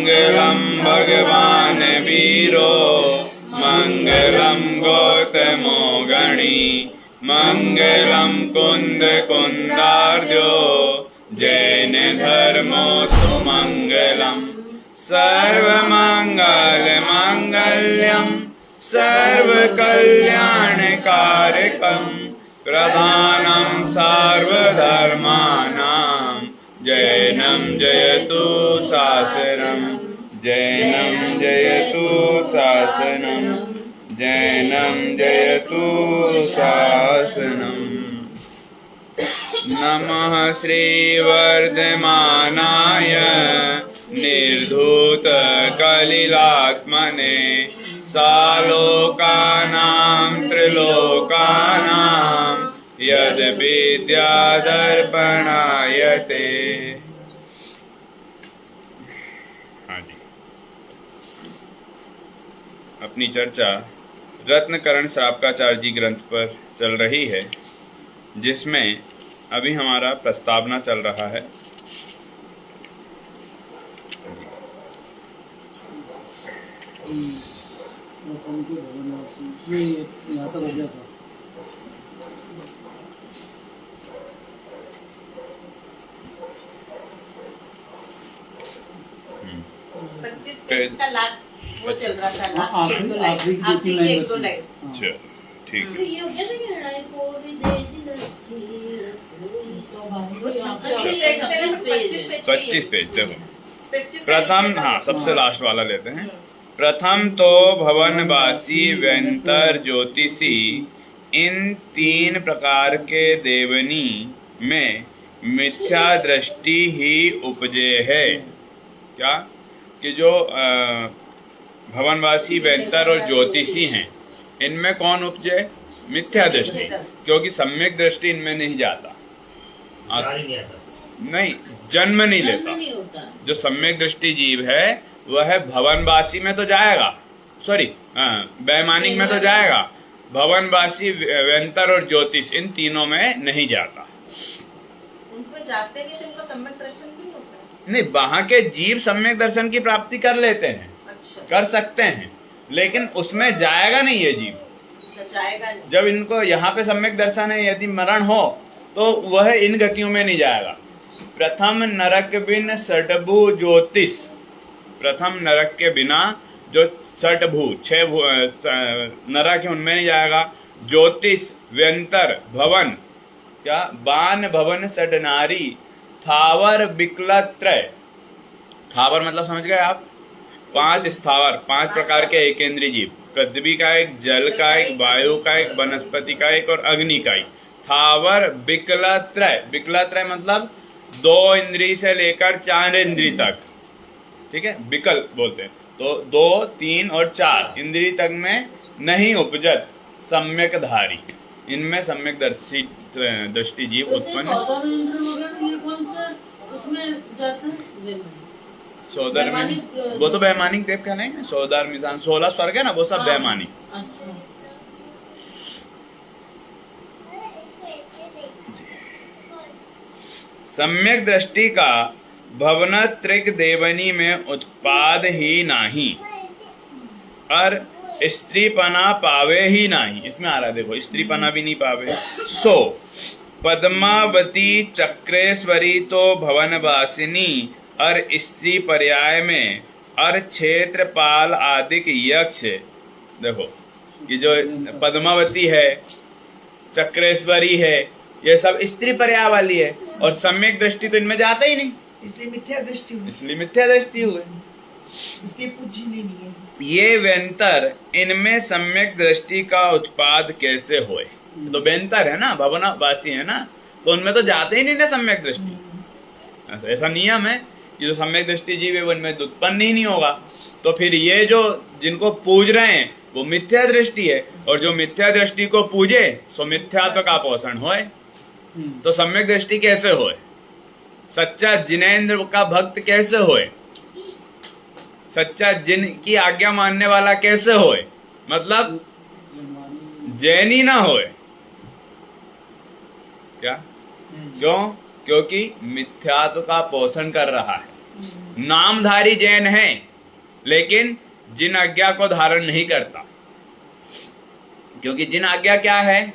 मंगलम भगवान वीरो मंगलम गौतमो गणी मंगलम कुंद कुंदार्यो जैन धर्मो सुमंगलम सर्वमंगल मांगल्यम सर्वकल्याणकारकम प्रधानं सर्वधर्माणां जैनं जयतु शासनं जैनं जयतु शासनं जैनं जयतु शासनं। नमः श्रीवर्धमानाय निर्धूत कलिलात्मने सालोकानां त्रिलोकानां यद विद्यादर्पणायते। हाँ जी, अपनी चर्चा रत्नकरण श्रावकाचार्य जी ग्रंथ पर चल रही है, जिसमें अभी हमारा प्रस्तावना चल रहा है। यहाँ तक हो गया था। पेज का लास्ट वो चल रहा था, लास्ट के दो लाइन, आखिरी के एक दो लाइन। चलो ठीक है। वो 25 पेज देखो। प्रथम, हाँ सबसे लास्ट वाला लेते हैं। प्रथम तो भवनवासी व्यंतर ज्योतिषी इन 3 प्रकार के देवनी में मिथ्या दृष्टि ही उपजे है। क्या कि जो भवनवासी व्यंतर और ज्योतिषी हैं, इनमें कौन उपजे? मिथ्या दृष्टि, क्योंकि सम्यक दृष्टि इनमें नहीं जाता, नहीं जन्म नहीं लेता। जो सम्यक दृष्टि जीव है वह भवनवासी में तो जाएगा, सॉरी वैमानिक में तो जाएगा, भवनवासी व्यंतर और ज्योतिष इन तीनों में नहीं जाता। उनको जाते नहीं तो उनका सम्यक दर्शन नहीं होता। नहीं, वहां के जीव सम्यक दर्शन की प्राप्ति कर लेते हैं। अच्छा। कर सकते हैं, लेकिन उसमें जाएगा नहीं ये जीव। अच्छा, जाएगा नहीं। जब इनको यहाँ पे सम्यक दर्शन है, यदि मरण हो तो वह इन गतियों में नहीं जाएगा। प्रथम नरक बिन षटभु ज्योतिष, प्रथम नरक के बिना जो षटभु 6 नरक है उनमें नहीं जाएगा। ज्योतिष, व्यंतर, भवन, क्या बान भवन षडनारी, थावर विकलत्रय। थावर मतलब समझ गए आप? 5 स्थावर, 5 प्रकार के एकेंद्रीय जीव, पृथ्वी का एक, जल का एक, वायु का एक, वनस्पति का एक और अग्नि का एक। थावर विकलत्रय, विकलत्रय मतलब 2 इंद्रिय से लेकर 4 इंद्रिय तक, ठीक है, विकल बोलते हैं। तो 2, 3 और 4 इंद्रिय तक में नहीं उपजत सम्यक धारी, इनमें सम्यक दृष्टि जीव उत्पन्न। सौदर में वो तो वैमानिक देव का नहीं है, सौदर मिजान 16 स्वर्ग है ना, वो सब वैमानिक। सम्यक दृष्टि का भवनत्रिक देवनी में उत्पाद ही नहीं और स्त्रीपना पावे ही नहीं। इसमें आ रहा है देखो, स्त्रीपना भी नहीं पावे। सो पद्मावती चक्रेश्वरी तो भवनवासिनी और स्त्री पर्याय में और क्षेत्रपाल आदि यक्ष, देखो कि जो पद्मावती है, चक्रेश्वरी है, ये सब स्त्री पर्याय वाली है, और सम्यक दृष्टि तो इनमें जाता ही नहीं, इसलिए मिथ्या दृष्टि हुई, इसलिए मिथ्या दृष्टि हुए, इसलिए पूजनीय नहीं है। ये व्यंतर इनमें सम्यक दृष्टि का उत्पाद कैसे होए? तो व्यंतर है ना, भवनवासी है ना, तो उनमें तो जाते ही नहीं ना सम्यक दृष्टि। ऐसा नियम है कि जो सम्यक दृष्टि जीव है वो इनमें उत्पन्न ही नहीं होगा। तो फिर ये जो जिनको पूज रहे हैं वो मिथ्या दृष्टि है, और जो मिथ्या दृष्टि को पूजे सो मिथ्यात्व का पोषण होए। तो सम्यक दृष्टि कैसे होए? सच्चा जिनेंद्र का भक्त कैसे होए? सच्चा जिन की आज्ञा मानने वाला कैसे होए? मतलब जैनी ना होए। क्या? क्यों? क्योंकि मिथ्यात्व का पोषण कर रहा है। नामधारी जैन है लेकिन जिन आज्ञा को धारण नहीं करता। क्योंकि जिन आज्ञा क्या है,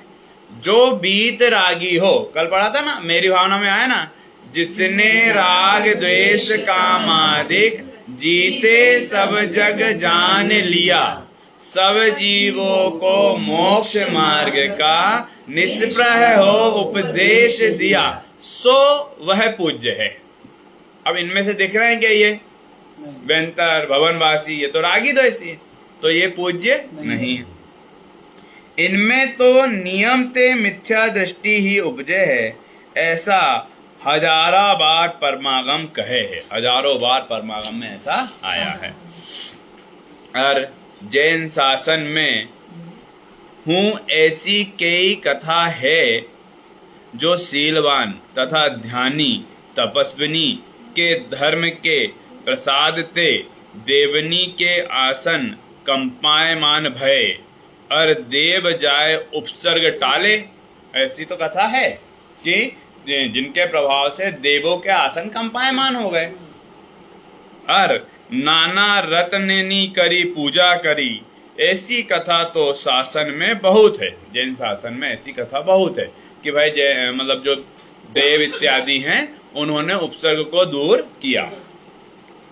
जो बीत रागी हो, कल पढ़ा था ना, मेरी भावना में आया ना, जिसने राग द्वेष कामादिक जीते सब जग जान लिया, सब जीवों को मोक्ष मार्ग का निष्प्रह हो उपदेश दिया, सो वह पूज्य है। अब इनमें से दिख रहे हैं क्या ये बेंतर भवनवासी, ये तो रागी द्वेषी है, तो ये पूज्य नहीं है। इनमें तो नियम ते मिथ्या दृष्टि ही उपजे है, ऐसा हजारा बार परमागम कहे है। हजारों बार परमागम में ऐसा आया है। और जैन शासन में हूँ ऐसी कई कथा है, जो शीलवान तथा ध्यानी तपस्विनी के धर्म के प्रसाद ते देवनी के आसन कंपायमान भय, और देव जाए उपसर्ग टाले। ऐसी तो कथा है कि जिनके प्रभाव से देवों के आसन कंपायमान हो गए। और नाना रत्ननी करी पूजा करी, ऐसी कथा तो शासन में बहुत है। जैन शासन में ऐसी कथा बहुत है कि भाई मतलब जो देव इत्यादि हैं उन्होंने उपसर्ग को दूर किया।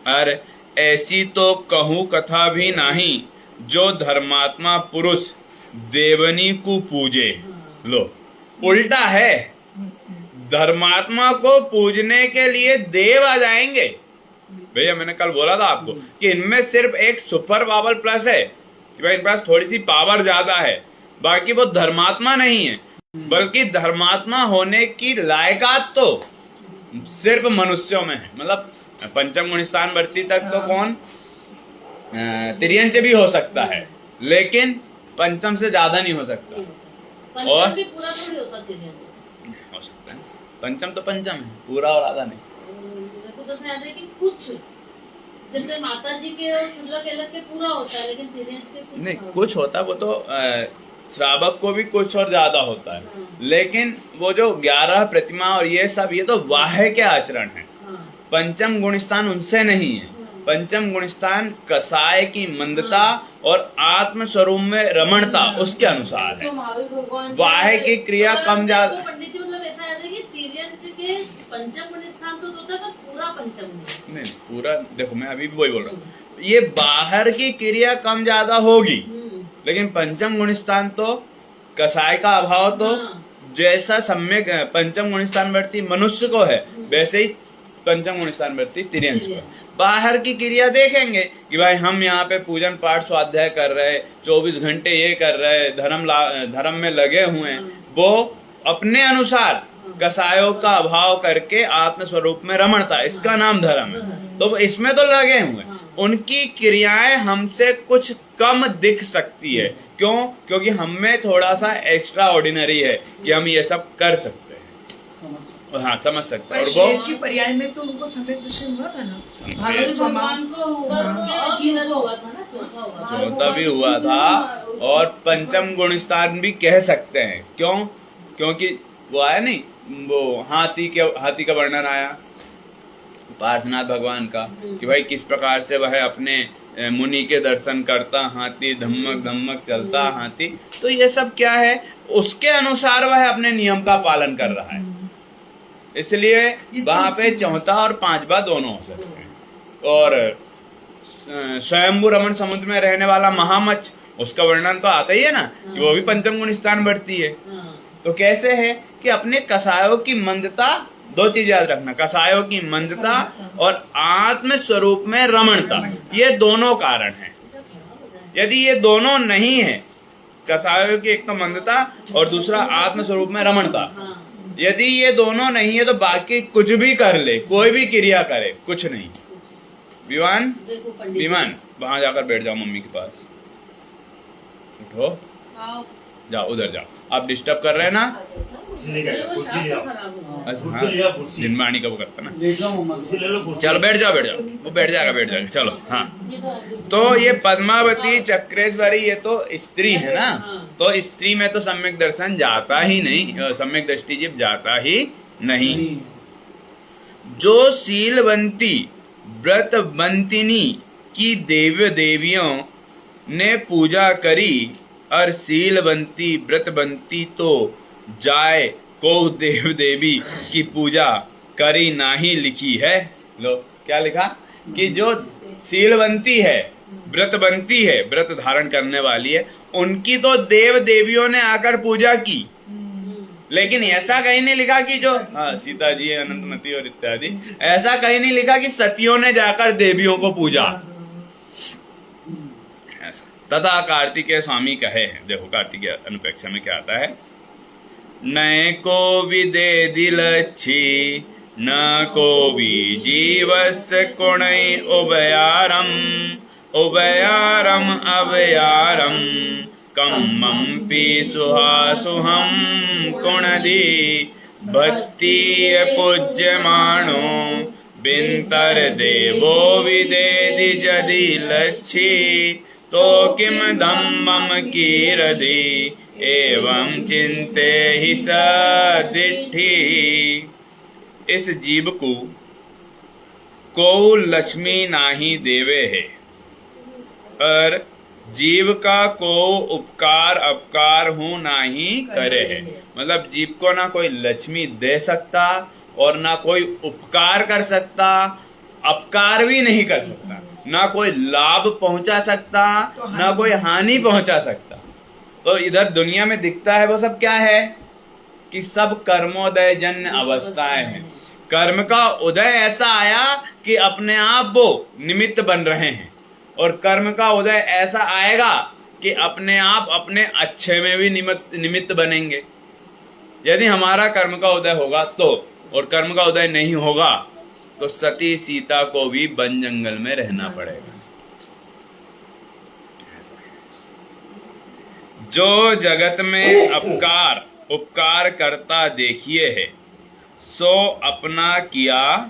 और ऐसी तो कहूँ कथा भी नहीं, जो धर्मात्मा पुरुष देवनी को पूजे। लो उल्टा है, धर्मात्मा को पूजने के लिए देव आ जाएंगे। भैया मैंने कल बोला था आपको कि इनमें सिर्फ एक सुपर पावर प्लस है कि भाई इनके पास थोड़ी सी पावर ज्यादा है, बाकी वो धर्मात्मा नहीं है। बल्कि धर्मात्मा होने की लायकात तो सिर्फ मनुष्यों में है। मतलब पंचम गुण स्थान वर्ती तक तो कौन तिर्यंच भी हो सकता है, लेकिन पंचम से ज्यादा नहीं हो सकता। और भी पूरा थोड़ी होता तिर्यंच हो सकता है, पंचम तो पंचम है, पूरा और आधा नहीं। देखो तो याद है कि कुछ जैसे माता जी के और शुक्ला केलक के पूरा होता है, लेकिन तिर्यंच के कुछ नहीं, कुछ होता है वो तो श्रावक को भी कुछ और ज्यादा होता है। लेकिन वो जो 11 प्रतिमा और ये सब, ये तो वाह्य के आचरण है। पंचम गुणस्थान उनसे नहीं है। पंचम गुणस्थान कसाय की मंदता और आत्म स्वरूप में रमणता उसके अनुसार है। वाह्य की क्रिया कम ज्यादा। पंडित जी मतलब ऐसा याद है कि तिर्यंच के पंचम गुणस्थान तो होता है, पूरा पंचम नहीं, पूरा देखो मैं अभी भी वही बोल रहा हूँ, ये बाहर की क्रिया कम ज्यादा होगी, लेकिन पंचम गुणस्थान तो कसाय का अभाव तो जैसा सम्यक पंचम गुणस्थान वर्ती मनुष्य को है, वैसे ही पंचम गुणस्थान वर्ती तिर्यंच को। बाहर की क्रिया देखेंगे कि भाई हम यहाँ पे पूजन पाठ स्वाध्याय कर रहे, 24 घंटे ये कर रहे, धर्म में लगे हुए हैं, वो अपने अनुसार कसायों का अभाव करके आत्म स्वरूप में रमणता, इसका नाम धर्म है। तो इसमें तो लगे हुए, उनकी क्रियाएं हमसे कुछ कम दिख सकती है। क्यों? क्योंकि हमें थोड़ा सा एक्स्ट्रा ऑर्डिनरी है कि हम ये सब कर सकते हैं। और हाँ, समझ सकते हैं। पर और शेर की पर्याय में तो उनको सम्यक दर्शन हुआ था ना, चौथा भी हुआ था, और पंचम गुणस्थान भी कह सकते हैं। क्यों? क्योंकि वो आया नहीं, वो हाथी का वर्णन आया पार्श्वनाथ भगवान का कि भाई किस प्रकार से वह अपने मुनि के दर्शन करता हाथी, धम्मक धम्मक चलता हाथी। तो ये सब क्या है, उसके अनुसार वह अपने नियम का पालन कर रहा है। इसलिए वहां पे चौथा और पांचवा दोनों हो सकते हैं। और स्वयंभू रमण समुद्र में रहने वाला महामच्छ, उसका वर्णन तो आता ही है ना कि वो भी पंचम गुण स्थान बढ़ती है। तो कैसे है कि अपने कसायों की मंदता, दो चीज याद रखना, कसायों की मंदता और आत्म स्वरूप में रमणता, ये दोनों कारण हैं। यदि ये दोनों नहीं है, कसायों की एक तो मंदता और दूसरा आत्म स्वरूप में रमणता, यदि ये दोनों नहीं है तो बाकी कुछ भी कर ले, कोई भी क्रिया करे, कुछ नहीं। विमान वहां जाकर बैठ जाओ मम्मी के पास, उठो जाओ, उधर जाओ, आप डिस्टर्ब कर रहे हैं ना। जिनवाणी का वो करता ना, चलो बैठ जाओ, वो बैठ जाएगा, चलो। हाँ, तो ये पद्मावती चक्रेश्वरी ये तो स्त्री है ना, तो स्त्री में तो सम्यक दर्शन जाता ही नहीं, सम्यक दृष्टि जीव जाता ही नहीं। जो शीलवंती व्रतबंतिनी की देव देवियों ने पूजा करी, और शीलवंती व्रतबंती तो जाए को देव देवी की पूजा करी नाही लिखी है। लो क्या लिखा कि जो शीलवंती है, व्रतबंती है, व्रत धारण करने वाली है, उनकी तो देव देवियों ने आकर पूजा की, लेकिन ऐसा कहीं नहीं लिखा कि जो सीता जी अनंतमती और इत्यादि, ऐसा कहीं नहीं लिखा कि सतियों ने जाकर देवियों को पूजा। ऐसा तथा कार्तिकेय स्वामी कहे हैं, देखो कार्तिकेय अनुपेक्षा में क्या आता है, नए को विदे दिलच्छी न को भी जीवस कुणै उभयारम उभयारम अभयारम कम्मपि सुहासुहम कुणदी भक्ति पूज्यमाणो बिंतर देवो विदेदि जदि लच्छी तो किम धम्मम कीरदि एवं चिंते ही सदिठी। इस जीव को लक्ष्मी नाही देवे है, और जीव का को उपकार अपकार हूं नाही करे है। मतलब जीव को ना कोई लक्ष्मी दे सकता और ना कोई उपकार कर सकता, अपकार भी नहीं कर सकता, ना कोई लाभ पहुंचा सकता, ना कोई हानि पहुंचा सकता। तो इधर दुनिया में दिखता है वो सब क्या है कि सब कर्मोदय जन्य अवस्थाएं हैं। कर्म का उदय ऐसा आया कि अपने आप वो निमित्त बन रहे हैं, और कर्म का उदय ऐसा आएगा कि अपने आप अपने अच्छे में भी निमित्त बनेंगे। यदि हमारा कर्म का उदय होगा तो, और कर्म का उदय नहीं होगा तो सती सीता को भी वन जंगल में रहना पड़ेगा। जो जगत में अपकार उपकार करता देखिए है, सो अपना किया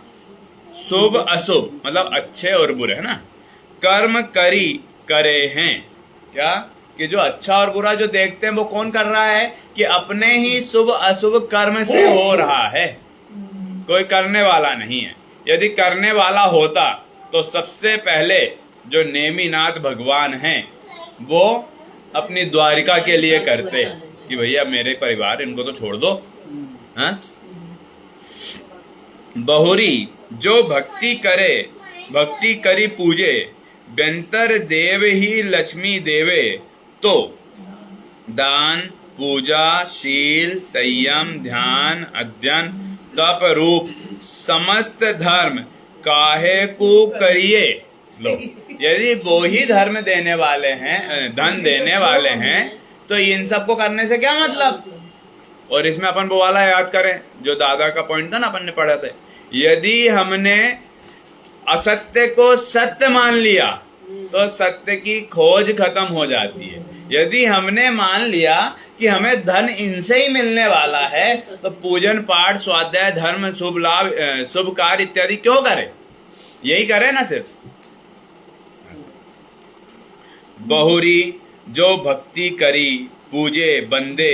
शुभ अशुभ, मतलब अच्छे और बुरे, है ना, कर्म करी करे हैं। क्या कि जो अच्छा और बुरा जो देखते हैं वो कौन कर रहा है कि अपने ही शुभ अशुभ कर्म से हो रहा है, कोई करने वाला नहीं है। यदि करने वाला होता तो सबसे पहले जो नेमिनाथ भगवान हैं वो अपनी द्वारिका के लिए करते कि भैया मेरे परिवार इनको तो छोड़ दो। हाँ, बहुरी जो भक्ति करे भक्ति करी पूजे, व्यंतर देव ही लक्ष्मी देवे, तो दान पूजा शील संयम ध्यान अध्ययन तप रूप समस्त धर्म काहे को करिए। लो, यदि वो ही धर्म देने वाले हैं, धन देने वाले हैं, तो इन सबको करने से क्या मतलब। और इसमें अपन वो वाला याद करें जो दादा का पॉइंट था ना, अपन ने पढ़ा था, यदि हमने असत्य को सत्य मान लिया तो सत्य की खोज खत्म हो जाती है। यदि हमने मान लिया कि हमें धन इनसे ही मिलने वाला है तो पूजन पाठ स्वाध्याय धर्म शुभ लाभ शुभ कार्य इत्यादि क्यों करें, यही करें ना सिर्फ। बहुरी जो भक्ति करी पूजे बंदे,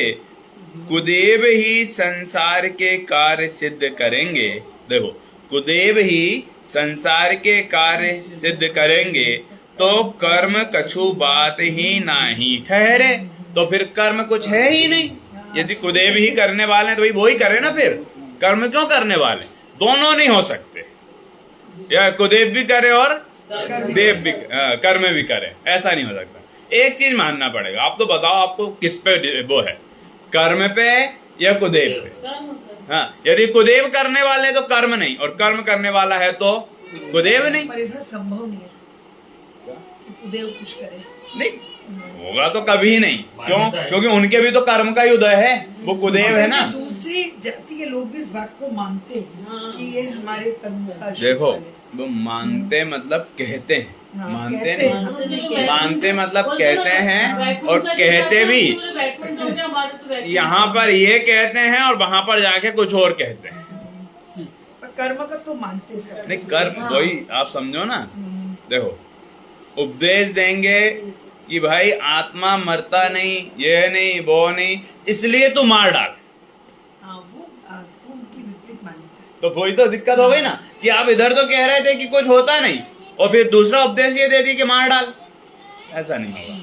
कुदेव ही संसार के कार्य सिद्ध करेंगे। देखो, कुदेव ही संसार के कार्य सिद्ध करेंगे तो कर्म कछु बात ही नाही ठहरे। तो फिर कर्म कुछ है ही नहीं। यदि कुदेव ही करने वाले हैं तो भाई वो ही करे ना, फिर कर्म क्यों करने वाले, दोनों नहीं हो सकते। या कुदेव भी करे और देव भी कर्म भी करे, ऐसा नहीं हो सकता। एक चीज मानना पड़ेगा। आप तो बताओ आपको किस पे वो है, कर्म पे या कुदेव पे। हाँ, यदि कुदेव करने वाले तो कर्म नहीं, और कर्म करने वाला है तो कुदेव नहीं। पर ऐसा संभव नहीं है कि कुदेव कुछ करे, नहीं होगा तो कभी नहीं। क्यों? क्योंकि उनके भी तो कर्म का ही उदय है, वो कुदेव है ना। दूसरी जाति के लोग भी इस बात को मानते हैं कि ये हमारे कर्म का देखो, वो मानते मतलब कहते हैं, मानते नहीं, मानते मतलब कहते हैं, और कहते भी यहाँ पर ये कहते हैं और वहां पर जाके कुछ और कहते हैं। कर्म का तो मानते सब नहीं, कर्म वही आप समझो ना। देखो, उपदेश देंगे कि भाई आत्मा मरता नहीं, ये नहीं वो नहीं, इसलिए तू मार डाल। वो उनकी विपरीत मान्यता। तो वही तो दिक्कत हो गई ना कि आप इधर तो कह रहे थे कि कुछ होता नहीं और फिर दूसरा उपदेश ये दे दी कि मार डाल। ऐसा नहीं होगा,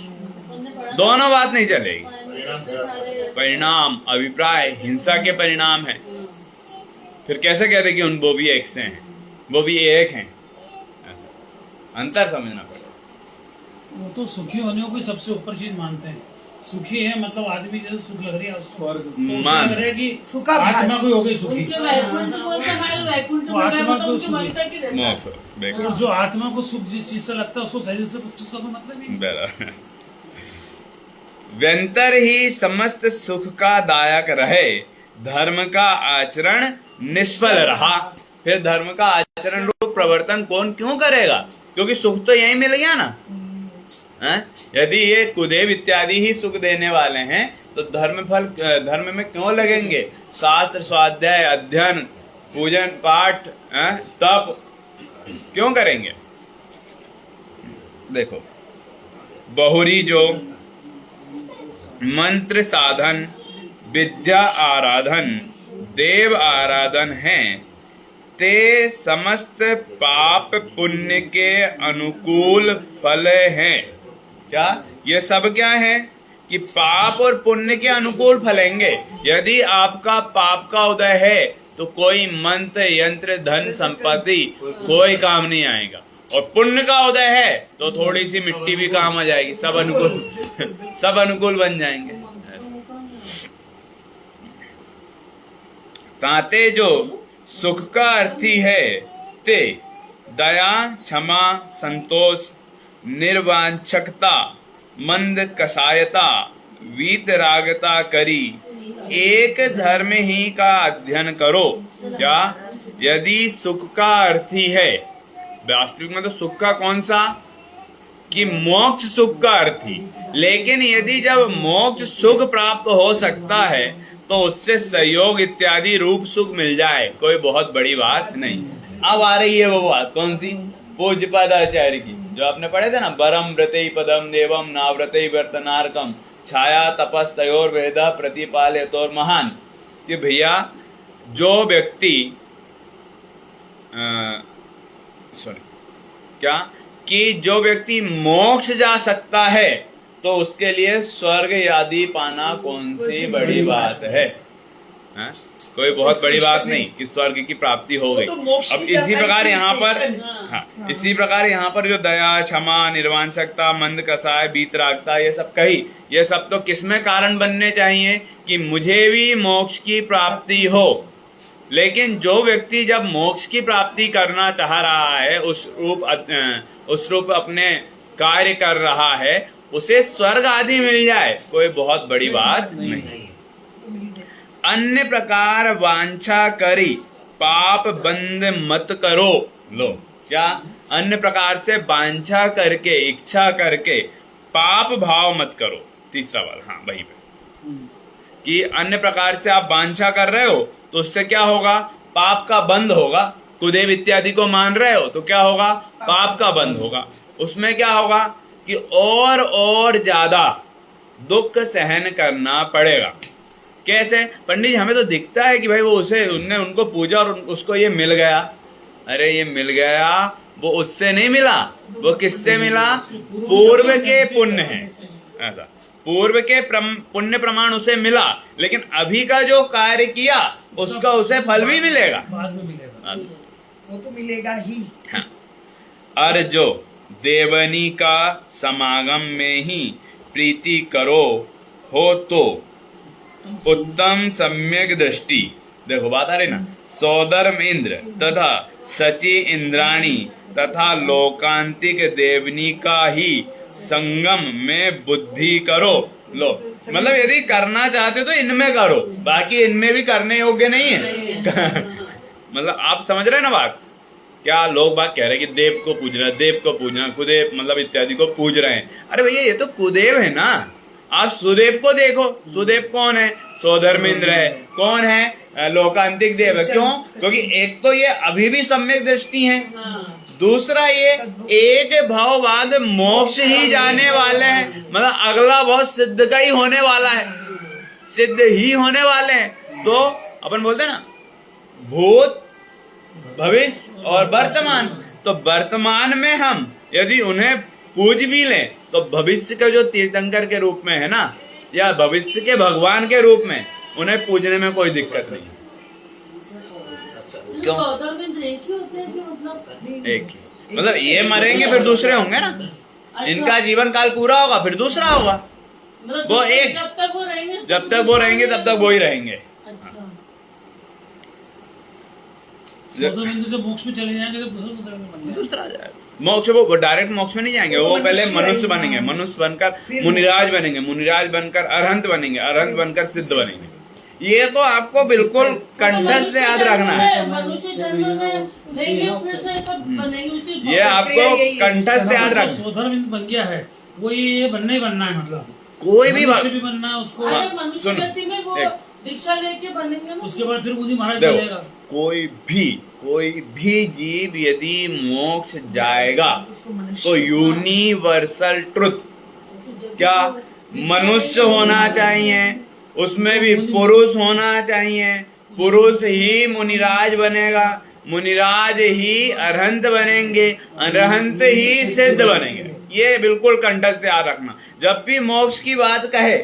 हमने पढ़ा दोनों बात नहीं चलेगी। सारे परिणाम अभिप्राय हिंसा के परिणाम है। फिर कैसे कहते कि उन वो भी एक से हैं, वो भी एक हैं, ऐसा अंतर समझना पड़ेगा। वो तो सुखी होने को ही सबसे ऊपर चीज मानते हैं। सुखी है मतलब आदमी जैसे सुख लग रही है स्वर्ग, तो उसको मान। लग रहा है कि सुखाभास। आत्मा कोई हो गई सुखी। उनके वैकुंठ बोलते हैं, वैकुंठ तो में आत्मा मैं को उनके सुख- वहीं तक ही रहता है। मोक्ष देखो और जो आत्मा को सुख जिस चीज से लगता है उसको शरीर से कुछ उसका कोई मतलब ही नहीं। बराबर। व्यंतर ही समस्त सुख का दायक रहे, धर्म का आचरण निष्फल रहा। फिर धर्म का आचरण रूप प्रवर्तन कौन क्यों करेगा, क्योंकि सुख तो यही मिल गया ना। हैं? यदि ये कुदेव इत्यादि ही सुख देने वाले हैं तो धर्म में क्यों लगेंगे? शास्त्र स्वाध्याय अध्ययन पूजन पाठ तप क्यों करेंगे? देखो बहुरी जो मंत्र साधन विद्या आराधन देव आराधन है ते समस्त पाप पुण्य के अनुकूल फल हैं। क्या ये सब क्या है कि पाप और पुण्य के अनुकूल फलेंगे। यदि आपका पाप का उदय है तो कोई मंत्र यंत्र धन संपत्ति कोई काम नहीं आएगा, और पुण्य का उदय है तो थोड़ी सी मिट्टी भी काम आ जाएगी, सब अनुकूल बन जाएंगे। ताते जो सुख का अर्थी है ते दया क्षमा संतोष निर्वांछकता मंद कसायता वीतरागता करी एक धर्म ही का अध्ययन करो। क्या यदि सुख का अर्थी है, वास्तविक में तो सुख का कौन सा कि मोक्ष सुख का अर्थी, लेकिन यदि जब मोक्ष सुख प्राप्त हो सकता है तो उससे सहयोग इत्यादि रूप सुख मिल जाए कोई बहुत बड़ी बात नहीं। अब आ रही है वो बात कौन सी? पूज्य पदाचार्य की, जो आपने पढ़े थे ना, बरम व्रते पदम देवम नाव्रते वर्तनार्कम छाया तपस तयोर वेद प्रतिपालयतोर महान। कि भैया जो व्यक्ति क्या कि जो व्यक्ति मोक्ष जा सकता है तो उसके लिए स्वर्ग आदि पाना कौन सी बड़ी बात है? कोई बहुत बड़ी बात नहीं कि स्वर्ग की प्राप्ति हो गई। अब इसी प्रकार यहाँ पर इसी प्रकार यहाँ पर जो दया क्षमा निर्वांछकता मंद कसाय बीतरागता ये सब कही, ये सब तो किसमें कारण बनने चाहिए कि मुझे भी मोक्ष की प्राप्ति हो। लेकिन जो व्यक्ति जब मोक्ष की प्राप्ति करना चाह रहा है, उस रूप अपने कार्य कर रहा है, उसे स्वर्ग आदि मिल जाए कोई बहुत बड़ी बात नहीं। अन्य प्रकार वांछा करी पाप बंद मत करो। लो क्या अन्य प्रकार से वांछा करके इच्छा करके पाप भाव मत करो। तीसरा वाला हाँ वही पे कि अन्य प्रकार से आप वांछा कर रहे हो तो उससे क्या होगा? पाप का बंध होगा। कुदेव इत्यादि को मान रहे हो तो क्या होगा? पाप का बंध होगा। उसमें क्या होगा कि और ज्यादा दुख सहन करना पड़ेगा। कैसे? पंडित जी हमें तो दिखता है कि भाई वो उनने उनको पूजा और उसको ये मिल गया। अरे ये मिल गया वो उससे नहीं मिला, वो किससे मिला? पूर्व के पुण्य है, ऐसा पूर्व के पुण्य प्रमाण उसे मिला, लेकिन अभी का जो कार्य किया उसका उसे फल भी मिलेगा, बाद में मिलेगा, वो तो मिलेगा ही। हाँ। और जो देवनी का समागम में ही प्रीति करो हो तो उत्तम सम्यक दृष्टि। देखो बात आ रही ना, सौधर्म इंद्र तथा सची इंद्राणी तथा लोकांतिक देवनी का ही संगम में बुद्धि करो। लो मतलब यदि करना चाहते हो तो इनमें करो, बाकी इनमें भी करने योग्य नहीं है। मतलब आप समझ रहे हैं ना बात? क्या लोग बात कह रहे हैं कि देव को पूजना कुदेव मतलब इत्यादि को पूज रहे हैं। अरे भैया ये तो कुदेव है ना, आप सुदेव को देखो। सुदेव कौन है? सौधर्मेंद्र है। कौन है? लोकांतिक देव है। क्यों? क्योंकि एक तो ये अभी भी सम्यक दृष्टि है, दूसरा ये एक भाव बाद मोक्ष ही जाने वाले हैं, मतलब अगला बहुत सिद्ध का ही होने वाला है, सिद्ध ही होने वाले हैं। तो अपन बोलते हैं ना भूत भविष्य और वर्तमान। तो वर्तमान में हम यदि उन्हें पूज भी लें तो भविष्य के जो तीर्थंकर के रूप में है ना, या भविष्य के भगवान के रूप में उन्हें पूजने में कोई दिक्कत नहीं। क्यों? सौदा में एक ही होते हैं कि मतलब एक ही, मतलब ये मरेंगे फिर दूसरे होंगे ना, अच्छा, इनका जीवन काल पूरा होगा फिर दूसरा होगा। मतलब वो एक, जब तक वो रहेंगे तब तक वो ही रहेंगे। अच्छा, सौदा बिंदु से मोक्ष में चले जाएंगे तो दूसरा सौदा बिंदु बन जाएगा। दूसरा जाएगा मोक्ष। वो डायरेक्ट मोक्ष में नहीं जाएंगे, वो पहले मनुष्य बनेंगे, मनुष्य बनकर मुनिराज बनेंगे, मुनिराज बनकर अरहंत बनेंगे, अरहंत बनकर सिद्ध बनेंगे। ये तो आपको बिल्कुल कंठस्थ से याद रखना है। मनुष्य जन्म में लेंगे फिर से सब बनेंगे उसी ये आपको कंठस्थ से याद जो रखना। सौदा बिंदु बन गया है वो ये बनना ही बनना है, मतलब कोई भी मनुष्य भी बनना है उसको। अरे हाँ, मनुष्य सुनो, गति में वो एक- दीक्षा लेके बनेंगे ना। उसके बाद फिर मुझे महाराज देखो, चलेगा। कोई भी जीव यदि मोक्ष जाएगा उसको मनुष्य तो यूनिवर्सल ट्रुथ क्या मनुष्य होना चाहिए, उसमें भी पुरुष होना चाहिए, पुरुष ही मुनिराज बनेगा, मुनिराज ही अरहंत बनेंगे, अरहंत ही सिद्ध बनेंगे। ये बिल्कुल कंठस्थ याद रखना। जब भी मोक्ष की बात कहे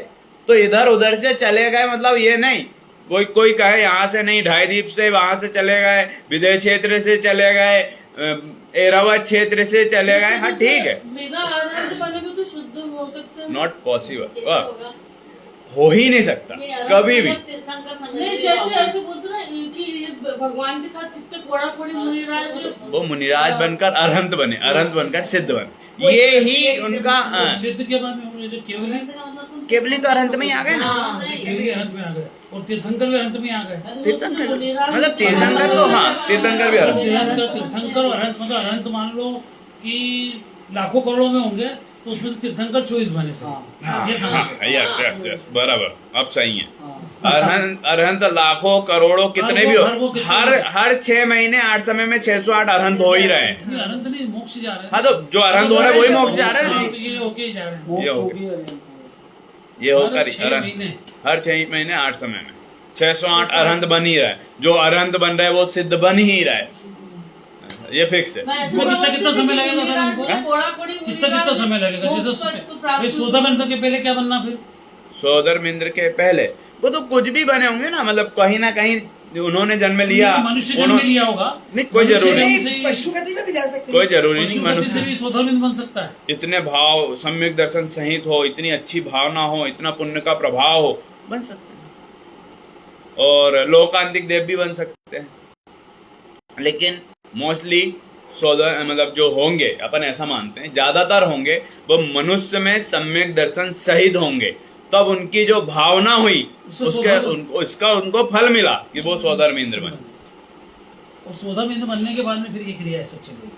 तो इधर उधर से चले गए मतलब ये नहीं, कोई कहे यहाँ से नहीं, ढाईदीप से वहां से चले गए, विदेश क्षेत्र से चले गए, एरावत क्षेत्र से चले गए, हाँ ठीक है, बिना अरहंत बने भी तो शुद्ध हो सकते हैं। नॉट पॉसिबल, कैसे होगा? हो ही नहीं सकता ये अरहंत कभी भी। मतलब तीर्थंकर समझ नहीं, जैसे ऐसे बोलते ना कि इस भगवान के साथ कितने कोड़ा कोड़ी मुनिराज वो मुनिराज बनकर अरहंत बने, अरहंत बनकर सिद्ध बने, ये ही उनका सिद्ध के बाद में जो केवल अरहंत का मतलब तुम केवली तो अरहंत में ही आ गए ना। हाँ, नहीं। केवली अरहंत में आ गए और तीर्थंकर भी अरहंत में आ गए। तीर्थंकर मुनिराज मतलब तीर्थंकर तो हाँ, तीर्थंकर भी अरहंत। तीर्थंकर और अरहंत, मतलब अरहंत मान लो कि लाखों करोड़ों में होंगे तो उसमें से तीर्थंकर 24 बने से। ये समझ हाँ, यस यस यस, बराबर, अब सही है। हाँ। अरहंत लाखों करोड़ों कितने भी हर वो हो, कितने हर 6 महीने 8 समय में 608 अरहंत हो ही रहे हैं। नहीं, अरहंत नहीं, मोक्ष जा रहे हैं। हाँ तो जो अरहंत हो रहे हैं वही मोक्ष जा रहे हाँ, हैं। तो ये होके ही जा रहे हैं। ये होकर ये होकर हर 6 अरहंत महीने। हर 6 महीने 8 समय में 608 अरहंत बन ही रहा है। जो अरहंत बन रहा है वो सिद्ध बन ही रहा है, ये फिक्स है। मैं ऐसे कितना समझती कितना थी समय कि लगेगा सर मुनिराज इनको? बोले कोड़ा कोड़ी कितना मुनिराज कितना समय लगेगा? मोक्ष जैसे तक तो प्राप्त सौदा बनने के पहले क्या बनना फिर? सौदर्मिंद्र के पहले वो तो कुछ भी बने होंगे ना, मतलब कहीं ना कहीं उन्होंने जन्म लिया, मनुष्य जन्म लिया होगा। नहीं, कोई मनुष्य जरूरी जन्म नहीं। से ही- पशु गति में भी जा सकते कोई हैं। जरूरी नहीं पशु गति से मनुष्य भी सौदाबिंद बन सकता है। इतने भाव सम्यक दर्शन सहित हो, इतनी अच्छी भावना हो, इतना पुण्य का प्रभाव हो, बन सकते हैं। और लोकांतिक देव भी बन सकते हैं, लेकिन मोस्टली मतलब जो होंगे, अपन ऐसा मानते हैं ज्यादातर होंगे वो मनुष्य में सम्यक दर्शन सहित होंगे, तब उनकी जो भावना हुई उसका उनको फल मिला कि वो सौधर्मेंद्र बने। और सौदाबिंद बनने के बाद में फिर ये क्रिया सब चलेगी।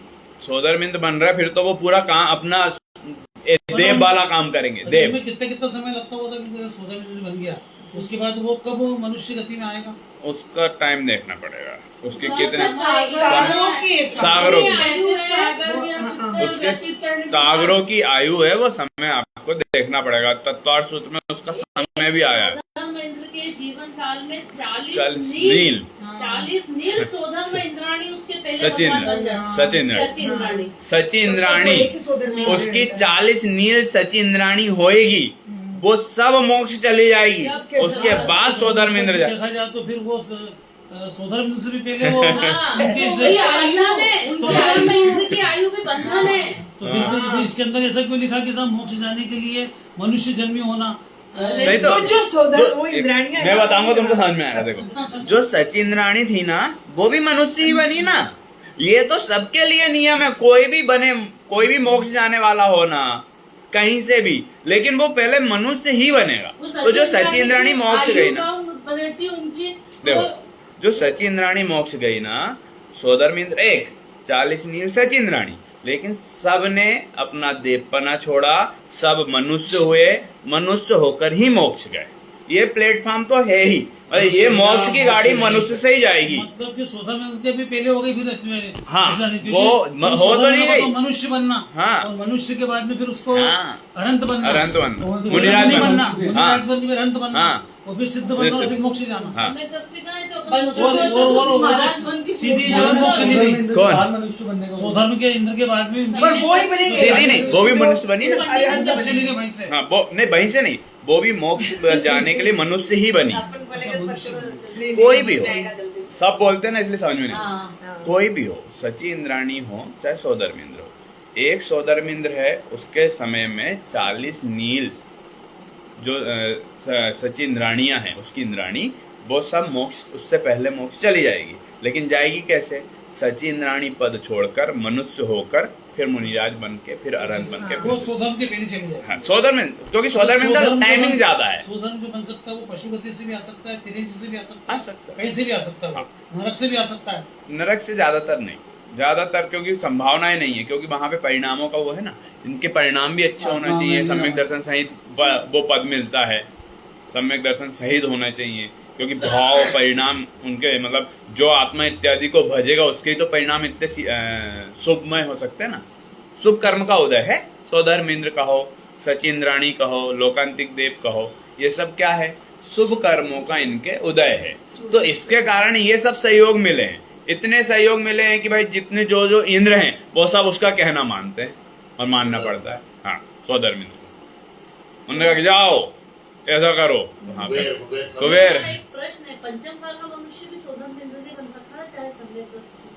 सौधर्मेंद्र बन रहा है फिर तो वो पूरा काम अपना देव वाला काम करेंगे। देव में कितना कितना समय लगता होगा सौदाबिंद बन गया, उसके बाद वो कब मनुष्य गति में आएगा? उसका टाइम देखना पड़ेगा, उसके कितने सागरों की सागरों की आयु है, उसके सागरों की आयु है, वो समय आपको देखना पड़ेगा। तत्वार सूत्र में उसका समय भी आया है। सौधर्मेंद्र के जीवन काल में 40 40 नील नील 40 नील सौधर्मेंद्राणी उसके पहले सचिन भगवान बन जाते हैं। सचिन सचिंद्राणी सचिंद्राणी एक ही सौधर्मेंद्र उसकी है। 40 नील सचिंद्राणी होएगी, वो सब मोक्ष चली जाएगी, उसके बाद सौधर्मेंद्र जाए। देखा जाए तो फिर वो सौधर्मेंद्र से भी पहले वो हाँ, उनकी वही बंधन है, सौधर्मेंद्र की आयु में बंधन है। तो फिर इसके अंदर ऐसा क्यों लिखा कि साहब मोक्ष जाने के लिए मनुष्य जन्मी होना? नहीं तो वो जो सौधर वो एक- इंद्राणियां मैं बताऊंगा तुमको समझ में आएगा। देखो जो सचिंद्राणी थी ना वो भी मनुष्य ही बनी ना, ये तो सबके लिए नियम है, कोई भी बने, कोई भी मोक्ष जाने वाला हो ना कहीं से भी, लेकिन वो पहले मनुष्य ही बनेगा। तो जो सचिंद्राणी मोक्ष गई ना, रहती उनकी देखो जो सचिंद्राणी मोक्ष गई ना, सौधर्मेंद्र एक 40 नील सचिंद्राणी, लेकिन सब ने अपना देवपना छोड़ा, सब मनुष्य हुए, मनुष्य होकर ही मोक्ष गए। ये प्लेटफॉर्म तो है ही, और ये मोक्ष की गाड़ी मनुष्य से ही जाएगी। मतलब कि सोलर में के भी पहले हो गई, फिर इसमें हाँ, ऐसा नहीं, क्योंकि वो हो तो नहीं गई। मनुष्य बनना, हाँ। और मनुष्य के बाद में फिर उसको हाँ। अनंत बनना, अनंत बनना, और मुनिराज मुनि बनना, बनना, मुनिराज बन के फिर अनंत बनना, हाँ। और फिर सिद्ध बनना, और फिर मोक्ष जाना। हाँ। समय दृष्टि का है तो और महाराज बन के सीधी जो मोक्ष नहीं दी। कौन? मनुष्य बनने का स्वधर्म के इंद्र के बाद में पर वो ही बनेंगे। सीधी नहीं, वो भी मनुष्य बनी ना। अंदर चली गई वहीं से। हाँ, वो नहीं, वहीं से नहीं, वो भी मोक्ष जाने के लिए मनुष्य ही बनी। कोई भी हो, सब बोलते हैं ना, इसलिए समझ में नहीं। हाँ। कोई भी हो, सची इंद्राणी हो चाहे सौधर्मेंद्र हो, एक सौधर्मेंद्र है, उसके समय में 40 नील जो सची इंद्राणियां हैं, उसकी इंद्राणी, वो सब मोक्ष, उससे पहले मोक्ष चली जाएगी। लेकिन जाएगी कैसे? सची इंद्राणी पद छोड़कर मनुष्य होकर फिर मुनिराज बन के फिर अरहंत बन के वो स्वधर्म के पहले चली जाए। हाँ, सौधर्मेंद्र, क्योंकि सौधर्मेंद्र टाइमिंग ज्यादा है। स्वधर्म जो बन सकता है वो पशु गति से भी आ सकता है, तिरंज से भी आ सकता आ है, सकता है। कहीं से भी आ सकता है, हाँ। नरक से भी आ सकता है। नरक से ज्यादातर नहीं, ज्यादातर क्योंकि संभावनाएं नहीं है, क्योंकि वहां पे परिणामों का वो है ना, इनके परिणाम भी अच्छे होना चाहिए। सम्यक दर्शन सहित वो पद मिलता है, सम्यक दर्शन सहित होना चाहिए, क्योंकि भाव परिणाम उनके, मतलब जो आत्मा इत्यादि को भजेगा उसके ही तो परिणाम इतने शुभमय हो सकते हैं ना। शुभ कर्म का उदय है, सौधर्मेंद्र कहो, सचिंद्राणी कहो, लोकांतिक देव कहो, ये सब क्या है? शुभ कर्मों का इनके उदय है। तो इसके कारण ये सब सहयोग मिले हैं, इतने सहयोग मिले हैं कि भाई जितने जो जो इंद्र हैं वो सब उसका कहना मानते हैं और मानना पड़ता है। हाँ, सौधर्मेंद्र उन्होंने कहा कि जाओ ऐसा करो। हाँ, कुबेर। एक प्रश्न है, पंचम काल का मनुष्य भी सौधर्मेंद्र नहीं बन सकता है, चाहे सम्यक दृष्टि,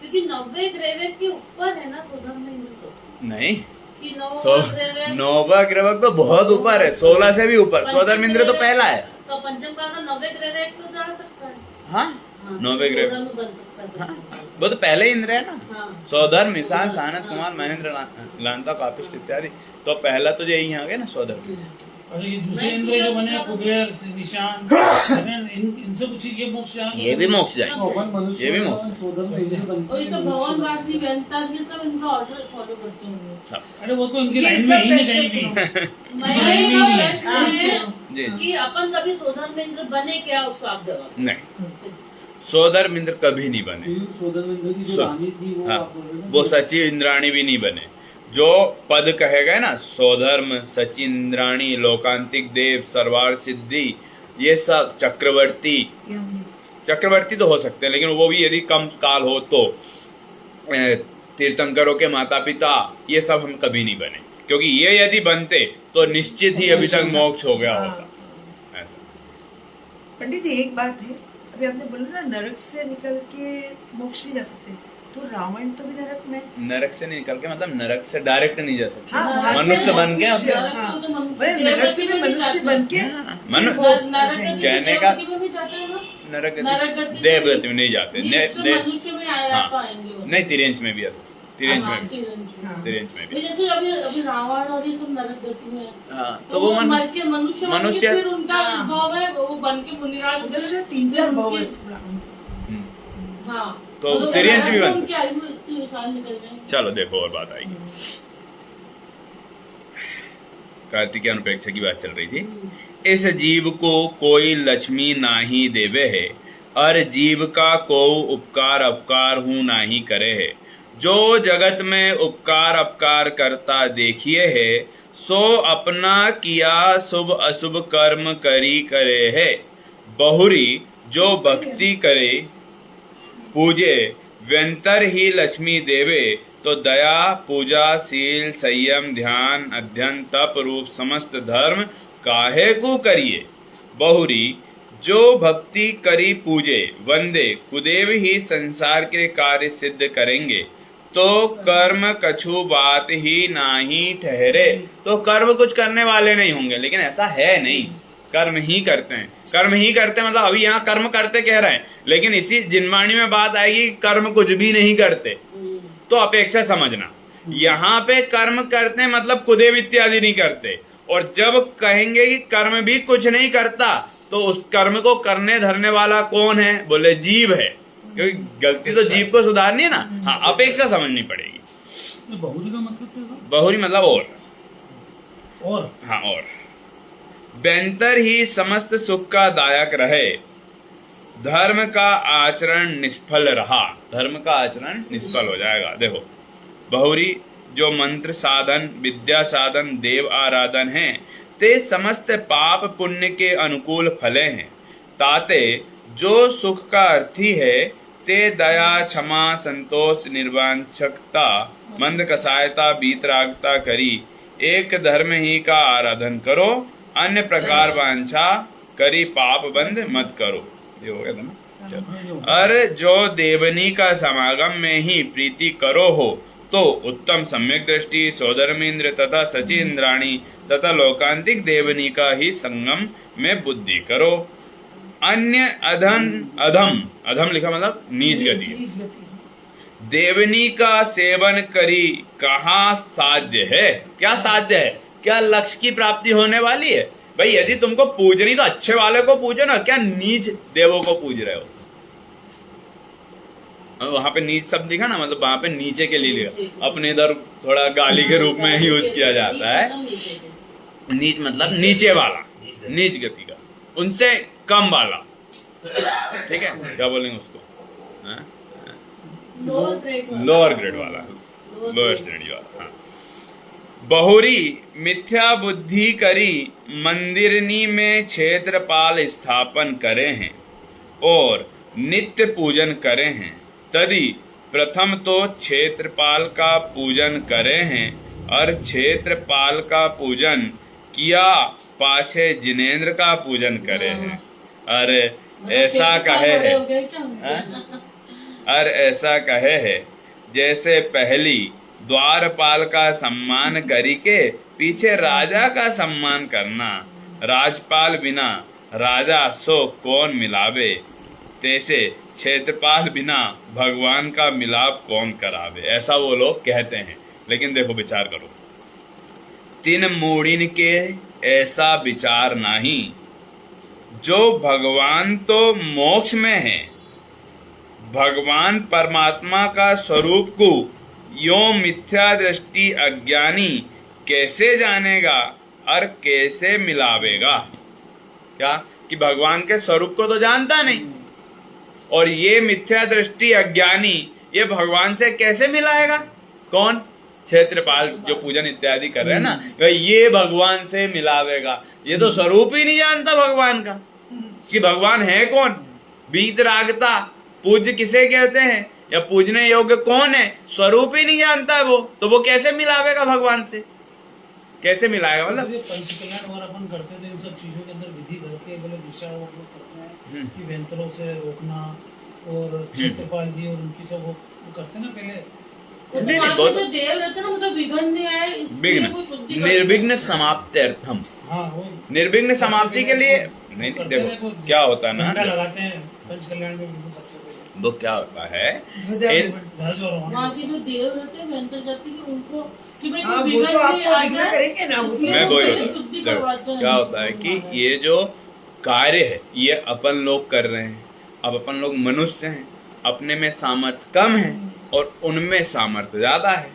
क्योंकि 90 ग्रेवेक के ऊपर है ना सौधर्मेंद्र तो नहीं, कि 9 ग्रेवक तो बहुत ऊपर है, 16 से भी ऊपर। सौधर्मेंद्र तो पहला है। तो पंचम काल का 90 ग्रेवेक तो जा सकता है। हाँ, 90 ग्रेवक सौधर्म बन सकता है। हाँ, वो तो पहले इंद्र है ना। हाँ। सौधर्म, ईशान, सानत, कुमार, महेंद्र, लांता, कापिष्ट इत्यादि, तो पहला तो यही आ गया ना सौधर्म। और ये दूसरे इंद्र जो बने कुबेर, निशान, इनसे कुछ ये मोक्ष जाएंगे। ये भी मोक्ष जाएंगे, मनुष्य ये भी बनना, मोक्ष। सोधर्म भेजने बनते और ये सब हैं, भगवान मनुष्य वासी वेंता ये सब इनका ऑर्डर फॉलो करते होंगे। सब। अरे वो तो इनकी ये लाइन सब में ही नहीं pressure कहीं भी। मेरा नहीं, एक नहीं, प्रश्न है जी। कि अपन कभी सौधर्मेंद्र बने क्या, उसको आप जवाब दो। नहीं, सौधर्मेंद्र कभी नहीं बने। सोधर्म इंद्र की जो सो- रानी थी वो हाँ, आप बोल रहे हो ना? वो सची इंद्राणी भी नहीं बने। जो पद कहेगा ना, सौधर्म, सची इंद्राणी, लोकांतिक देव, सर्वार सिद्धि, ये सब चक्रवर्ती तो हो सकते हैं, लेकिन वो भी यदि कम काल हो तो तीर्थंकरों के माता पिता, ये सब हम कभी नहीं बने, क्योंकि ये यदि बनते तो निश्चित ही अभी तक मोक्ष हो गया होता। ऐसा। पंडित जी एक बात है, अभी आपने बोला ना नरक से निकल के मोक्ष नहीं जा सकते, तो रावण तो भी नरक में। नरक से नहीं निकल के, मतलब नरक से डायरेक्ट नहीं जा सकते। हाँ, वहाँ से मनुष्य बन के मनुष्य, अपने- हाँ। तो मनुष्य वही नरक से भी देवगति में मनुष्य भी बन के मनु- फिर वो नरक हैं। गति कहने में का- देवगति में भी जाते हैं ना? नरक नरक गति देवगति में नहीं जाते। मनुष्य में आ हाँ। पाएंगे वो। नहीं, तिरेंच में भी आते, तिरेंच हाँ, में भी, तिरंज में। हाँ। तिरेंच में भी। तो जैसे अभी अभी रावण और ये सब नरक गति में है, हाँ, तो वो मर के मनुष्य बन के मनुष्य- फिर उनका हाँ। भाव है वो बन के मुनिराज उधर से 3-4 भाव है। हम्म। हाँ, तो तिरंज भी बन उनकी आयु इतनी साल निकल जाए। चलो देखो और बात आएगी। कार्तिक अनुपेक्षा की बात चल रही थी। इस जीव को कोई लक्ष्मी नाही देवे है, और जीव का को उपकार अपकार हूँ नाही करे है। जो जगत में उपकार अपकार करता देखिए है, सो अपना किया शुभ अशुभ कर्म करी करे है। बहुरी जो भक्ति करे पूजे, व्यंतर ही लक्ष्मी देवे। तो दया, पूजा, शील, संयम, ध्यान, अध्ययन, तप रूप समस्त धर्म काहे को करिए। बहुरी जो भक्ति करी पूजे, वंदे कुदेव ही संसार के कार्य सिद्ध करेंगे। तो कर्म कछु बात ही नाही ठहरे। तो कर्म कुछ करने वाले नहीं होंगे, लेकिन ऐसा है नहीं, कर्म ही करते हैं। कर्म ही करते हैं मतलब अभी यहाँ कर्म करते कह रहे हैं, लेकिन इसी जिनवाणी में बात आएगी कर्म कुछ भी नहीं करते, तो अपेक्षा समझना। यहाँ पे कर्म करते हैं मतलब कुदेव इत्यादि नहीं करते, और जब कहेंगे कि कर्म भी कुछ नहीं करता, तो उस कर्म को करने धरने वाला कौन है? बोले जीव है, क्योंकि गलती तो जीव को सुधारनी है ना। हाँ, अपेक्षा समझनी पड़ेगी। बहुरी का मतलब क्या था? बहुरी मतलब और। और हाँ, और बेंतर ही समस्त सुख का दायक रहे, धर्म का आचरण निष्फल रहा। धर्म का आचरण निष्फल हो जाएगा। देखो बहुरी जो मंत्र साधन, विद्या साधन, देव आराधन है, ते समस्त पाप पुण्य के अनुकूल फले हैं। ताते जो सुख का अर्थी है, ते दया, क्षमा, संतोष, निर्वांछकता, मंद कसायता, बीतरागता करी एक धर्म ही का आराधन करो, अन्य प्रकार वांछा करी पाप बंद मत करो। ये हो गया था ना। और जो देवनी का समागम में ही प्रीति करो हो, तो उत्तम सम्यक दृष्टि, सौधर्मेंद्र तथा सची इंद्राणी तथा लोकांतिक देवनी का ही संगम में बुद्धि करो। अन्य अधम लिखा मतलब नीच गति। देवनी का सेवन करी कहाँ साध्य है? क्या साध्य है? क्या लक्ष्य की प्राप्ति होने वाली है? भाई यदि तुमको पूजनी तो अच्छे वाले को पूजो ना, क्या नीच देवों को पूज रहे हो? वहां पे नीच शब्द लिखा ना, मतलब वहां पे नीचे के लिए लिखा। अपने इधर थोड़ा गाली के रूप में यूज किया जाता है। नीच मतलब नीचे वाला, नीच गति का, उनसे कम वाला। ठीक है, क्या बोलेंगे उसको? लोअर ग्रेड वाला, लोअर श्रेणी वाला। हाँ। बहुरी मिथ्या बुद्धि करी मंदिरनी में क्षेत्रपाल स्थापन करे हैं और नित्य पूजन करे हैं। तदि प्रथम तो क्षेत्रपाल का पूजन करे हैं और क्षेत्रपाल का पूजन किया, पाछे जिनेंद्र का पूजन करे हैं। अरे ऐसा कहे है, और ऐसा कहे है जैसे पहली द्वारपाल का सम्मान करी के पीछे राजा का सम्मान करना। राजपाल बिना राजा सो कौन मिलावे, तैसे क्षेत्रपाल बिना भगवान का मिलाप कौन करावे। ऐसा वो लोग कहते हैं। लेकिन देखो विचार करो, तीन मूढ़िन के ऐसा विचार नहीं। जो भगवान तो मोक्ष में है, भगवान परमात्मा का स्वरूप को यो मिथ्या दृष्टि अज्ञानी कैसे जानेगा और कैसे मिलावेगा? क्या कि भगवान के स्वरूप को तो जानता नहीं, और ये मिथ्या दृष्टि अज्ञानी ये भगवान से कैसे मिलाएगा? कौन? क्षेत्रपाल जो पूजन इत्यादि कर रहे हैं ना, ये भगवान से मिलावेगा। ये तो स्वरूप ही नहीं जानता भगवान का कि भगवान है कौन। बीतरागता, पूज्य किसे कहते हैं या पूजने योग्य कौन है, स्वरूप ही नहीं जानता है वो, तो वो कैसे मिलावेगा भगवान से? कैसे मिलाएगा? मतलब ये पंचकल्याण और अपन करते थे, इन सब चीजों के अंदर विधि करके बोले दिशा वो करते हैं कि वेंतरों से रोकना, और क्षेत्रपाल जी और उनकी सब वो करते ना पहले। नहीं, बहुत जो देव रहते ना, मतलब विघ्न है, विघ्न, निर्विघ्न समाप्त्यर्थम। हाँ, वो निर्विघ्न समाप्ति के लिए नहीं। देखो क्या होता है ना, झंडा लगाते हैं पंचकल्याण में सबसे पहले। वो क्या होता है, ध्वज और वहाँ के जो देव रहते हैं वेंतर जाति की, उनको कि भाई हाँ, कोई वो तो विघ्न आपको नहीं आ विघ्न जाए, करेंगे ना, वो तो इसलिए मैं वो वही पहले होता शुद्धि है। करवाते हैं। क्या होता है कि ये जो कार्य है ये अपन लोग कर रहे हैं। अब अपन लोग मनुष्य हैं, अपने में सामर्थ्य कम है और उनमें सामर्थ्य ज्यादा है,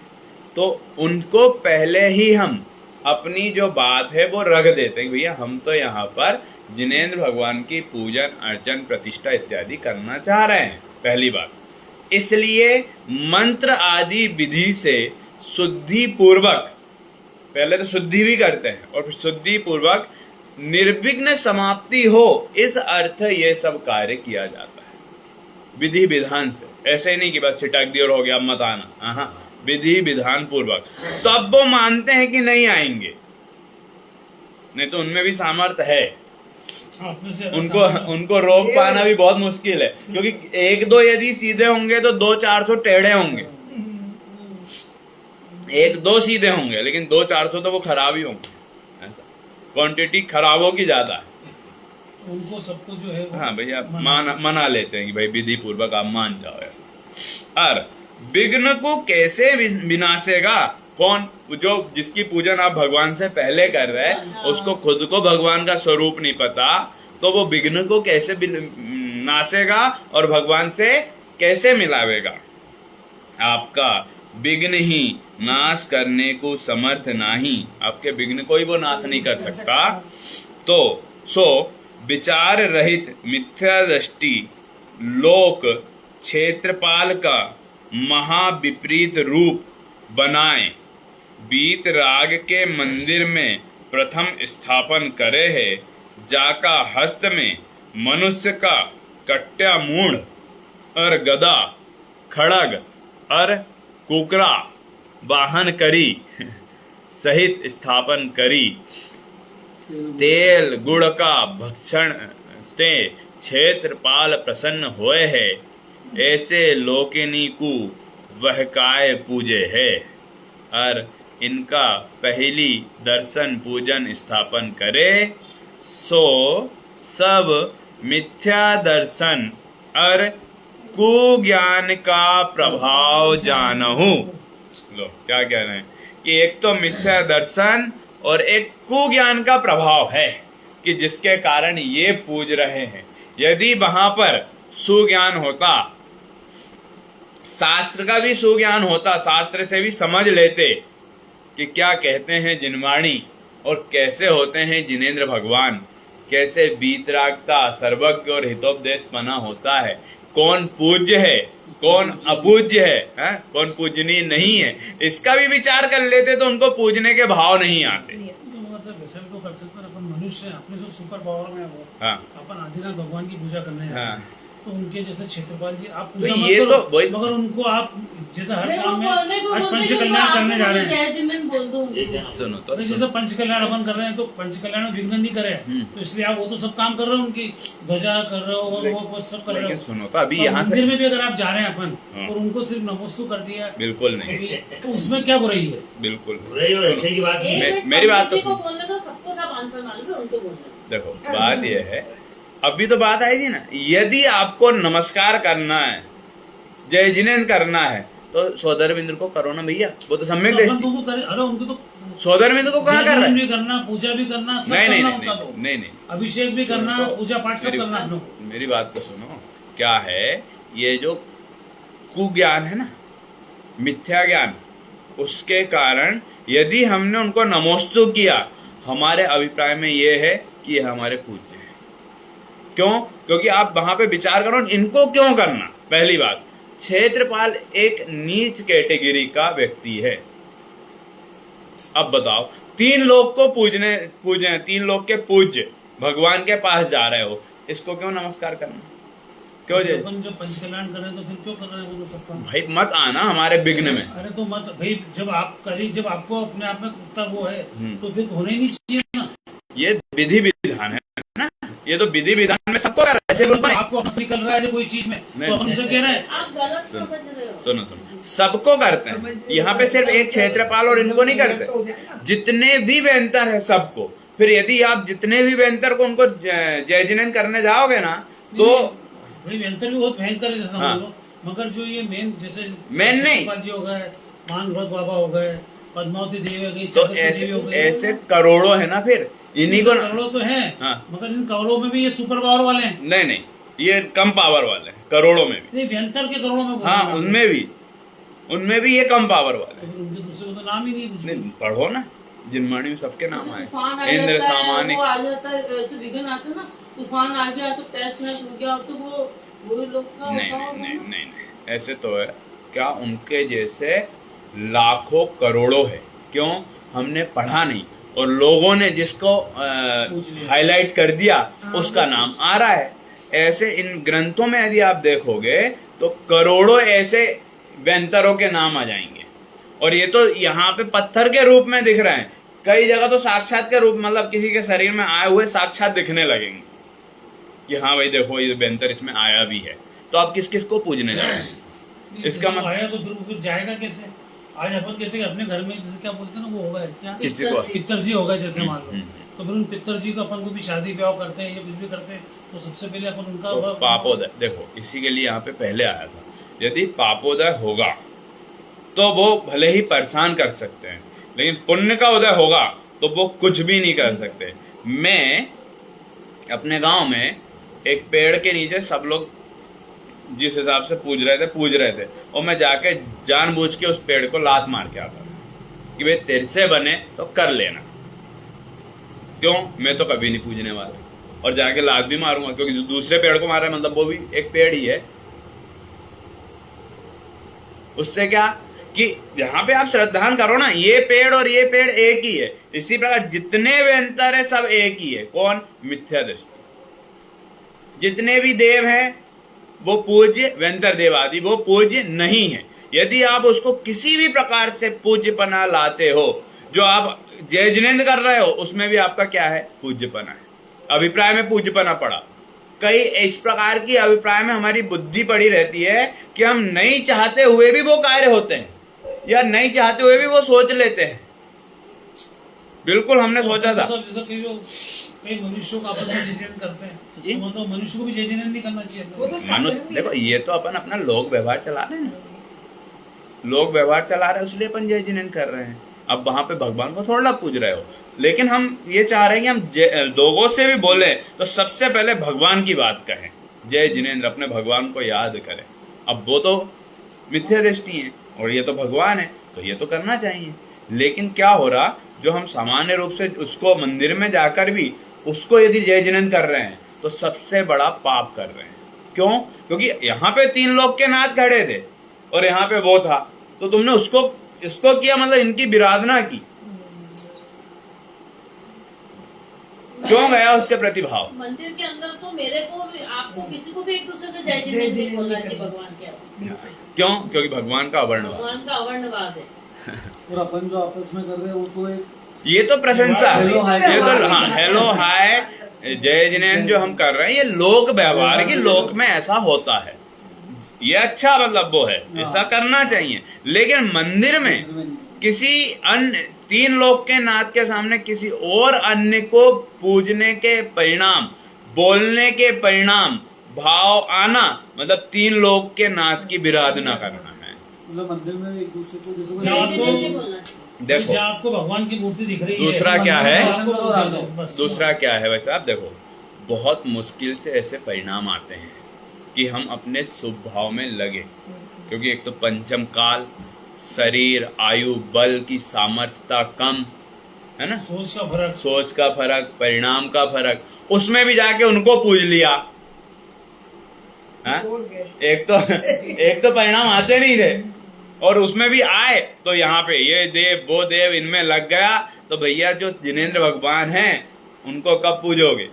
तो उनको पहले ही हम अपनी जो बात है वो रख देते हैं। भैया हम तो यहाँ पर जिनेंद्र भगवान की पूजन अर्चन प्रतिष्ठा इत्यादि करना चाह रहे हैं, पहली बात। इसलिए मंत्र आदि विधि से शुद्धि पूर्वक, पहले तो शुद्धि भी करते हैं और फिर शुद्धि पूर्वक निर्विघ्न समाप्ति हो, इस अर्थ ये सब कार्य किया जाता है विधि विधान से। ऐसे नहीं कि बस छिटक दी और हो गया मत आना। हाँ, विधि विधान पूर्वक। तब वो मानते हैं कि नहीं आएंगे, नहीं तो उनमें भी सामर्थ्य है। उनको रोक पाना भी बहुत मुश्किल है, क्योंकि एक दो यदि सीधे होंगे तो 200-400 टेढ़े होंगे। एक दो सीधे होंगे लेकिन 200-400 तो वो खराब ही होंगे। ऐसा क्वांटिटी खराबों की ज्यादा है। उनको सबको जो है हाँ भैया मना लेते हैं कि भाई विधि पूर्वक आप मान जाओ ऐसा। और विघ्न को कैसे विनाशेगा? कौन? जो जिसकी पूजन आप भगवान से पहले कर रहे हैं, उसको खुद को भगवान का स्वरूप नहीं पता, तो वो विघ्न को कैसे नाशेगा और भगवान से कैसे मिलावेगा? आपका विघ्न ही नाश करने को समर्थ नहीं। आपके विघ्न को ही वो नाश नहीं कर सकता। तो सो विचार रहित मिथ्या दृष्टि लोक क्षेत्रपाल का महाविपरीत रूप बनाए बीत राग के मंदिर में प्रथम स्थापन करे है, जाका हस्त में मनुष्य का कट्या मूढ़ और गदा खड़ग और कुकरा वाहन करी सहित स्थापन करी, तेल गुड़ का भक्षण ते क्षेत्रपाल प्रसन्न होए है, ऐसे लोकिनी को वह काय पूजे है। और इनका पहली दर्शन पूजन स्थापन करे, सो सब मिथ्या दर्शन और कुज्ञान का प्रभाव जानहु। लो क्या कह रहे हैं कि एक तो मिथ्या दर्शन और एक कुज्ञान का प्रभाव है कि जिसके कारण ये पूज रहे हैं। यदि वहां पर सुज्ञान होता, शास्त्र का भी सुज्ञान होता, शास्त्र से भी समझ लेते कि क्या कहते हैं जिनवाणी और कैसे होते हैं जिनेंद्र भगवान, कैसे वीतरागता सर्वज्ञ और हितोपदेश पना होता है, कौन पूज्य है कौन अपूज्य है, कौन पूजनीय नहीं है, इसका भी विचार कर लेते तो उनको पूजने के भाव नहीं आते। वैसे तो कर सकते हैं, अपन मनुष्य हैं, अपने जो सुपर पावर में है वो, हाँ। अपन आदिनाथ भगवान की पूजा करने हैं। हाँ। तो उनके जैसे क्षेत्रपाल जी आप तो पूजा मत ये करो, तो वही- मगर उनको आप जैसे हर नहीं, वो काम में बोलने को आज बोलते पंच कि कल्याण वो करने जा रहे आपको हैं। जय जिमिन बोल दूं। सुनो तो अरे जैसे पंच कल्याण अपन कर रहे हैं तो पंच कल्याण में विघ्न नहीं करे, तो इसलिए आप वो तो सब काम कर रहे हो, उनकी ध्वजा कर रहे हो और वो सब कर रहे लेकिन हो। सुनो तो अभी और यहाँ मंदिर से में भी अगर आप जा रहे हैं अपन हाँ। और उनको सिर्फ नमस्तु कर दिया बिल्कुल नहीं, तो उसमें क्या बुराई है? बिल्कुल नहीं। बुराई और अच्छे की बात नहीं है। एक मिनट मेरी बात पंडित जी तो को बोलने दो, सबको सब आंसर मालूम है, उनको बोलना। देखो बात यह है, अभी तो बात आएगी ना, यदि आपको नमस्कार करना है, जय जिनेंद्र करना है, तो सोदरविंद्र को करो ना भैया, वो तो सम्यक तो अपन दृष्टि। को करे, अरे उनको तो सोदरविंद्र को कहाँ कर रहे जयजयन हैं? भी करना, पूजा भी करना, सब नहीं नहीं करना नहीं उनका तो। नहीं नहीं, अभिषेक भी करना, सुनो तो, पूजा पाठ सब करना अपनों को। मेरी बात तो सुनो, क्या है ये जो कुज्ञान है ना, मिथ्या ज्ञान, उसके कारण यदि हमने उनको नमोस्तु किया, हमारे अभिप्राय में ये है कि ये हमारे पूज्य है। क्यों? क्योंकि आप वहां पे विचार करो, इनको क्यों करना। पहली बात, क्षेत्रपाल एक नीच कैटेगरी का व्यक्ति है। अब बताओ, तीन लोग को पूजने तीन लोग के पूज्य भगवान के पास जा रहे हो, इसको क्यों नमस्कार करना? क्यों जय? अपन जब पंच कल्याण कर रहे हैं तो फिर क्यों कर रहे हैं वो सब काम? भाई मत आना हमारे विघ्न में। अरे तो मत भाई, जब आप करी, जब आपको अपने आप में उत्तर वो है हम्म। तो फिर होने ही नहीं चाहिए ना। ये विधि विधान है ना, ये तो विधि विधान में सबको कर रहे हैं। तो आपको अपना निकल रहा है कोई चीज में, तो अपन उनसे कह रहे हैं आप गलत समझ रहे हो। सुनो सुनो, सबको करते हैं। यहाँ पे सिर्फ एक क्षेत्रपाल और इनको नहीं करते, जितने भी वेंतर है सबको। फिर यदि आप जितने भी वेंतर को उनको जय जिनेंद्र करने जाओगे ना, तो भाई व्यंतर भी बहुत भयंकर है जैसा हाँ। मान लो, मगर जो ये मेन जैसे मेन नहीं। क्षेत्रपाल जी हो गए, मान भगत बाबा हो गए, पद्मावती देवी हो गई, तो चक्रवर्ती ऐसे देवी हो गई, ऐसे करोड़ों है ना, फिर इन्हीं को करोड़ों तो है, हाँ। मगर इन करोड़ों में भी ये सुपर पावर वाले हैं। नहीं नहीं, ये कम पावर वाले हैं, करोड़ों में भी। नहीं, व्यंतर के करोड़ों में बोल हाँ, रहा हूँ। उनमें भी ये कम पावर वाले हैं। लेकिन उनके दूसरे को तो नाम ही नहीं कुछ भी। नहीं, पढ़ो ना, जिनवाणी में सबके नाम जैसे आए, तूफान आ इंद्र जाता है, सामान्य। वो आ जाता है, ऐसे विघ्न आते हैं ना, तूफान आ गया तो तहस नहस हो गया, तो वो लोग का नहीं होता नहीं होगा नहीं ना। नहीं नहीं, ऐसे तो है क्या, उनके जैसे लाखों करोड़ों है। क्यों? हमने पढ़ा नहीं और लोगों ने जिसको हाईलाइट कर दिया उसका नाम आ रहा है। ऐसे इन ग्रंथों में यदि आप देखोगे तो करोड़ों ऐसे वेंतरों के नाम आ जाएंगे, और ये तो यहाँ पे पत्थर के रूप में दिख रहे हैं, कई जगह तो साक्षात के रूप, मतलब किसी के शरीर में आए हुए साक्षात दिखने लगेंगे कि हाँ भाई देखो ये वेंतर इसमें आया भी है। तो आप किस किस को पूजने जाओगे? इसका मतलब मतलब आया तो फिर जाएगा कैसे? आज अपन कहते हैं अपने घर में जैसे क्या बोलते हैं ना, वो होगा क्या, किसी को पितर जी होगा जैसे मान लो, हम्म। तो फिर उन पितर जी को अपन को भी शादी ब्याह करते हैं या कुछ भी करते हैं, तो सबसे पहले अपन उनका तो पापोदय, देखो इसी के लिए यहाँ पे पहले आया था, यदि पापोदय होगा तो वो भले ही परेशान कर सकते हैं, लेकिन पुण्य का उदय होगा तो वो कुछ भी नहीं कर सकते। मैं अपने गांव में एक पेड़ के नीचे सब लोग जिस हिसाब से पूज रहे थे, और मैं जाके जानबूझ के उस पेड़ को लात मार के आता था कि भाई तेरे से बने तो कर लेना। क्यों? मैं तो कभी नहीं पूजने वाला, और जाके लात भी मारूंगा, क्योंकि जो दूसरे पेड़ को मारा है मतलब वो भी एक पेड़ ही है। उससे क्या कि यहाँ पे आप श्रद्धान करो ना, ये पेड़ और ये पेड़ एक ही है। इसी प्रकार जितने व्यंतर है सब एक ही है। कौन? मिथ्या दृष्टि। जितने भी देव हैं वो पूज्य, व्यंतर देव आदि वो पूज्य नहीं है। यदि आप उसको किसी भी प्रकार से पूज्यपना लाते हो, जो आप जय जिनेन्द्र कर रहे हो, उसमें भी आपका क्या है? पूज्यपना है। अभिप्राय में पूज्यपना पड़ा। कई इस प्रकार की अभिप्राय में हमारी बुद्धि पड़ी रहती है कि हम नहीं चाहते हुए भी वो कार्य होते हैं, या नहीं चाहते हुए भी वो सोच लेते हैं। बिल्कुल हमने सोचा था। जैसा कई मनुष्यों का आपस में जय जिनेन्द्र करते हैं, जी। तो मतलब मनुष्य को भी जय जिनेन्द्र नहीं करना चाहिए। वो तो मनुष्य साधन देखो, ये तो अपन अपना लोक व्यवहार चला रहे हैं, लोक व्यवहार चला रहे हैं, इसलिए अपन जय जिनेन्द्र कर रहे हैं। अब वहां पे भगवान को थोड़ा पूज रहे हो, लेकिन हम ये चाह रहे हैं कि हम लोगों से भी बोले तो सबसे पहले भगवान की बात कहें, जय जिनेन्द्र, अपने भगवान को याद करें। अब वो तो मिथ्या दृष्टि है और ये तो भगवान है, तो ये तो करना चाहिए। लेकिन क्या हो रहा, जो हम सामान्य रूप से उसको मंदिर में जाकर भी उसको यदि जय जिनेन्द्र कर रहे हैं तो सबसे बड़ा पाप कर रहे हैं। क्यों? क्योंकि यहाँ पे 3 लोग के नाथ खड़े थे और यहाँ पे वो था, तो तुमने उसको इसको किया, मतलब इनकी विराधना की। क्यों गया उसके प्रतिभाव? मंदिर के अंदर तो मेरे को भी, आपको किसी को भी एक दूसरे से जय जिनेन्द्र नहीं बोलना चाहिए भगवान के आगे। क्यों? क्योंकि भगवान का अवर्णवाद, भगवान का अवर्णवाद है। और अपन जो आपस में कर रहे हैं वो तो एक ये तो प्रशंसा है, हेलो हाय, ये तो हाँ हेलो हाय जय जिनेन्द्र जो हम कर रहे हैं, ये लोक व्यवहार की लोक में ऐसा होता है, ये अच्छा मतलब वो है, ऐसा करना चाहिए। लेकिन मंदिर में किसी अन्य 3 लोग के नाथ के सामने किसी और अन्य को पूजने के परिणाम, बोलने के परिणाम, भाव आना, मतलब 3 लोग के नाथ की विराधना करना है। मतलब मंदिर में एक दूसरे को जैसे जय जिनेन्द्र नहीं बोलना चाहिए। देखो जहाँ आपको भगवान की मूर्ति दिख रही है, दूसरा क्या है, बस। दूसरा क्या है वैसे आप देखो, बहुत मुश्किल से ऐसे परिणाम आते हैं कि हम अपने शुभ भाव में लगे, क्योंकि एक तो पंचम काल, शरीर, आयु, बल की सामर्थ्यता कम है ना, सोच का फर्क, सोच का फर्क, परिणाम का फर्क, उसमें भी जाके उनको पूज लिया। हाँ? बोल गए। एक तो परिणाम आते नहीं थे और उसमें भी आए तो यहाँ पे ये देव वो देव इनमें लग गया, तो भैया जो जिनेन्द्र भगवान हैं उनको कब पूजोगे?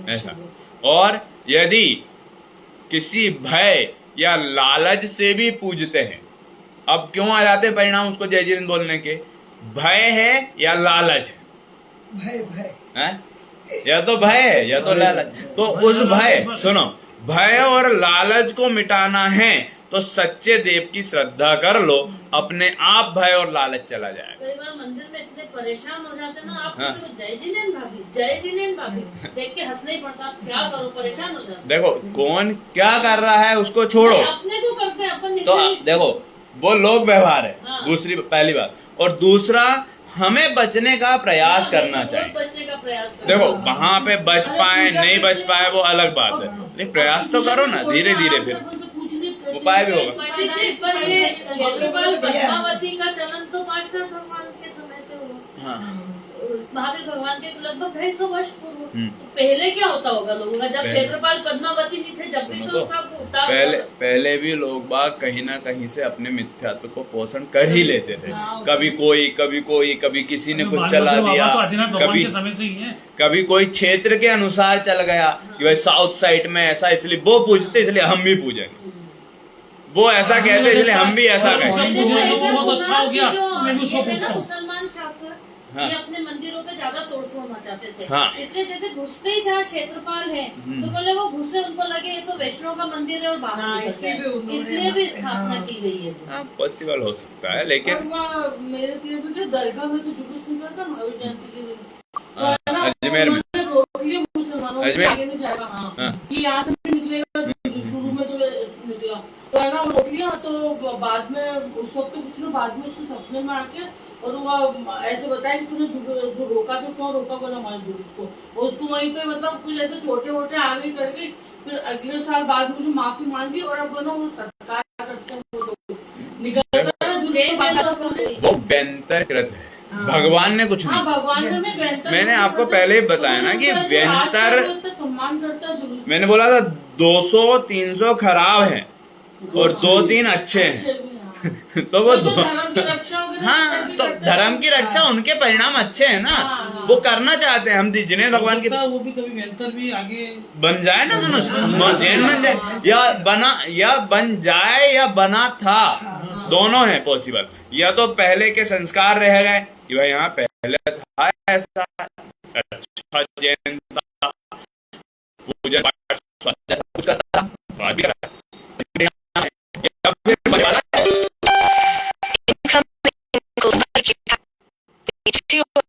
ऐसा। और यदि किसी भय या लालच से भी पूजते हैं, अब क्यों आ जाते हैं परिणाम उसको जय जिनेन्द्र बोलने के? भय है या लालच भय भय है? या तो भय है या तो लालच। तो उस भय, सुनो, भय और लालच को मिटाना है तो सच्चे देव की श्रद्धा कर लो, अपने आप भय और लालच चला जाएगा। कई बार मंदिर में इतने परेशान हो जाते ना, आप हाँ। किसी को जय जिनेन्द्र भाभी, जय जिनेन्द्र भाभी देख के हंसना ही पड़ता, आप क्या करो, परेशान हो जाते। देखो कौन क्या कर रहा है उसको छोड़ो, नहीं, अपने को करते हैं अपन, तो निकल देखो वो लोक व्यवहार है, हाँ। दूसरी पहली बात। और दूसरा, हमें बचने का प्रयास करना चाहिए। बचने का प्रयास करो। देखो वहां पे बच पाए नहीं बच पाए वो अलग बात है, लेकिन प्रयास तो करो ना, धीरे धीरे फिर उपाय भी होगा। पंडित जी, पर ये क्षेत्रपाल पद्मावती का चलन तो पांचनाथ भगवान के समय से हुआ, हाँ महावीर भगवान के लगभग 250 वर्ष पूर्व। हम्म। तो पहले क्या होता होगा लोगों का, जब पहले- क्षेत्रपाल पद्मावती नहीं थे, जब भी सुनो तो तो, सब उतार पहले भी लोग बाग कहीं ना कहीं से अपने मिथ्यात्व को पोषण कर ही लेते थे। हाँ। कभी कोई कभी किसी ने कुछ चला दिया, तो आदिनाथ भगवान कभी के समय से ही है। कभी कोई क्षेत्र के अनुसार चल गया कि भाई साउथ साइड में ऐसा, इसलिए वो पूजते इसलिए हम भी पूजेंगे, वो ऐसा कहते इसलिए हम भी ऐसा मैंने कहेंगे। तो ऐसा बहुत सुना अच्छा हो गया, कि जो मैं भी उसको ये थे ना पूछता हूँ। मुसलमान शासक, हाँ। ये अपने मंदिरों पे ज्यादा तोड़फोड़ मचाते थे, हाँ। इसलिए जैसे घुसते ही जहाँ क्षेत्रपाल है तो बोले वो घुसे, उनको लगे ये तो वैष्णव का मंदिर है और बाहर हाँ, निकल इसलिए भी जाए, उन्होंने इसलिए भी ना- स्थापना हाँ। की गई है। हाँ पॉसिबल हो सकता है, लेकिन और वहाँ मेरे प्रिय मित्र दरगाह में से जुलूस निकलता महावीर जयंती के दिन, तो हाँ, है ना, अजमेर में। उन्होंने रोक लिया मुसलमानों को, अजमेर? आगे नहीं जाएगा, हाँ, हाँ। कि यहाँ से नहीं निकलेगा, शुरू में जो निकला तो है ना, वो रोक लिया। तो बाद में उस वक्त तो कुछ ना, बाद में उसको सपने में आके और वो ऐसे बताया कि तूने जो रोका तो क्यों रोका, बोला हमारे जुलूस को, और उसको वहीं पे मतलब कुछ ऐसे छोटे मोटे आगे करके फिर अगले साल बाद में मुझे माफी मांगी, और अब ना वो सत्कार करते हैं, वो लोग निकलता है जुलूस जय के बाद जय लोगों की। वो व्यंतर कृत है। भगवान ने कुछ हाँ नहीं। भगवान से मैं व्यंतर मैंने आपको पहले ही बताया ना कि व्यंतर, सम्मान करता है जुलूस मैंने बोला था 200-300 खराब हैं और 2-3 अच्छे हैं। अच्छे भी हैं। तो वो तो धर्म की रक्षा वगैरह हाँ, भी तो करते हैं। धर्म की रक्षा, उनके परिणाम अच्छे हैं ना, हाँ। वो करना चाहते हैं। हम जिन्हें भगवान की वो भी कभी वेंतर भी आगे बन जाए ना मनुष्य, जैन बन जाए या बन जाए या बना था, दोनों है पॉसिबल। या तो पहले के संस्कार रह गए कि भाई यहाँ पहले था ऐसा, अच्छा जैन था, पूजा पाठ स्वाध्याय सब कुछ करता था, बात भी करता था। या फिर परिवार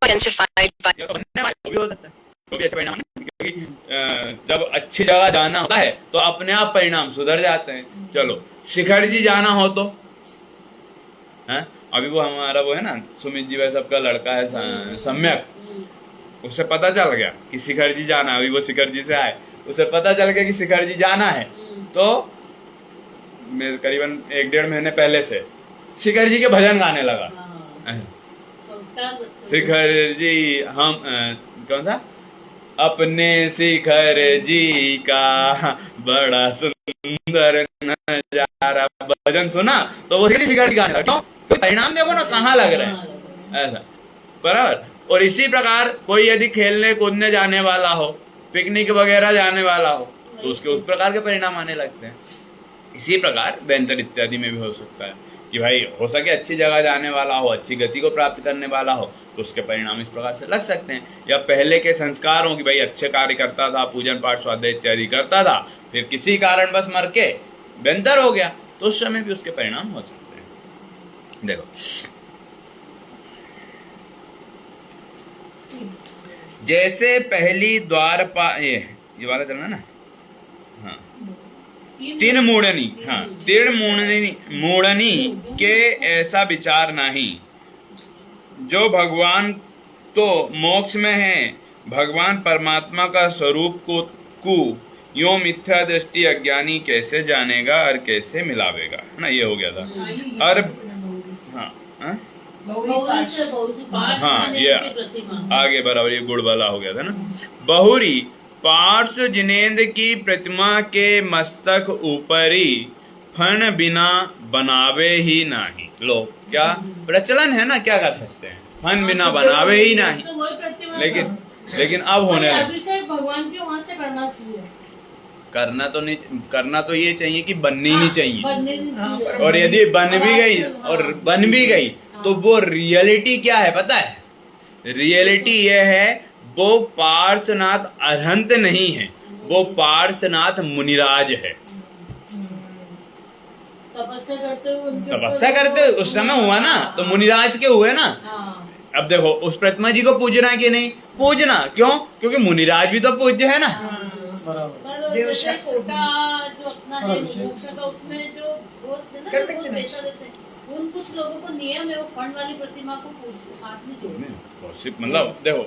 identified by या तो बनने वाले, वो भी हो सकता है, वो भी अच्छा परिणाम है। क्योंकि जब अच्छी जगह जाना होता है तो अपने आप परिणाम सुधर जाते हैं। चलो शिखर जी जाना हो तो है, अभी वो हमारा वो है ना सुमित जी, वह सबका लड़का है सम्यक, उससे पता चल गया कि शिखर जी जाना है। अभी वो शिखर जी से आए, उसे पता चल गया कि शिखर जी जाना है, तो मैं करीबन 1-1.5 महीने पहले से शिखर जी के भजन गाने लगा। संस्कार बच्चों शिखर जी हम कौन सा, अपने शिखर जी का बड़ा सुंदर नजारा, भजन सुना तो वो शिखर जी गाने लगा। क्यों? क्योंकि परिणाम देखो ना कहाँ लग रहे हैं, ऐसा बराबर। और इसी प्रकार कोई यदि खेलने कूदने जाने वाला हो, पिकनिक वगैरह जाने वाला हो, तो उसके उस प्रकार के परिणाम आने लगते हैं। इसी प्रकार व्यंतर इत्यादि में भी हो सकता है कि भाई हो सके अच्छी जगह जाने वाला हो, अच्छी गति को प्राप्त करने वाला हो, तो उसके परिणाम इस प्रकार से लग सकते हैं। या पहले के संस्कार हो कि भाई अच्छे कार्य करता था, पूजन पाठ स्वाध्याय इत्यादि करता था, फिर किसी कारण बस मर के व्यंतर हो गया, तो उस समय भी उसके परिणाम हो सकते हैं। देखो जैसे पहली ये वाला चलना ना, हाँ, तीन मूढ़नी, हाँ, तीन मूढ़नी के ऐसा विचार नहीं, जो भगवान तो मोक्ष में है, भगवान परमात्मा का स्वरूप को यो मिथ्या दृष्टि अज्ञानी कैसे जानेगा और कैसे मिलावेगा, है ना, ये हो गया था। और हाँ हाँ हाँ, ये आगे बराबर ये गुड़ वाला हो गया था ना। बहुरी पार्श्व जिनेन्द्र की प्रतिमा के मस्तक ऊपरी फण बिना बनावे ही नहीं। लो क्या प्रचलन है ना, क्या कर सकते हैं, फण बिना बनावे ही नहीं। तो वही प्रतिमा लेकिन अब होने लगा। अभिषेक भगवान के वहाँ से करना चाहिए, करना तो नहीं, करना तो ये चाहिए कि बननी नहीं चाहिए। बनने नहीं चाहिए। और यदि बन भी गई तो वो रियलिटी क्या है पता है? रियलिटी ये है वो पार्श्वनाथ अरहंत नहीं है, वो पार्श्वनाथ मुनिराज है। तपस्या करते हुए उस समय हुआ ना, तो मुनिराज के हुए ना। अब देखो उस प्रतिमा जी को पूजना कि नहीं पूजना, क्यों? क्योंकि मुनिराज भी तो पूज्य है ना। जैसे कोटा जो अपना है मोक्ष का, उसमें जो कर सकते हैं। पैसा देते हैं, उन कुछ लोगों को नियम है वो फंड वाली प्रतिमा को हाथ नहीं जोड़ते। मतलब देखो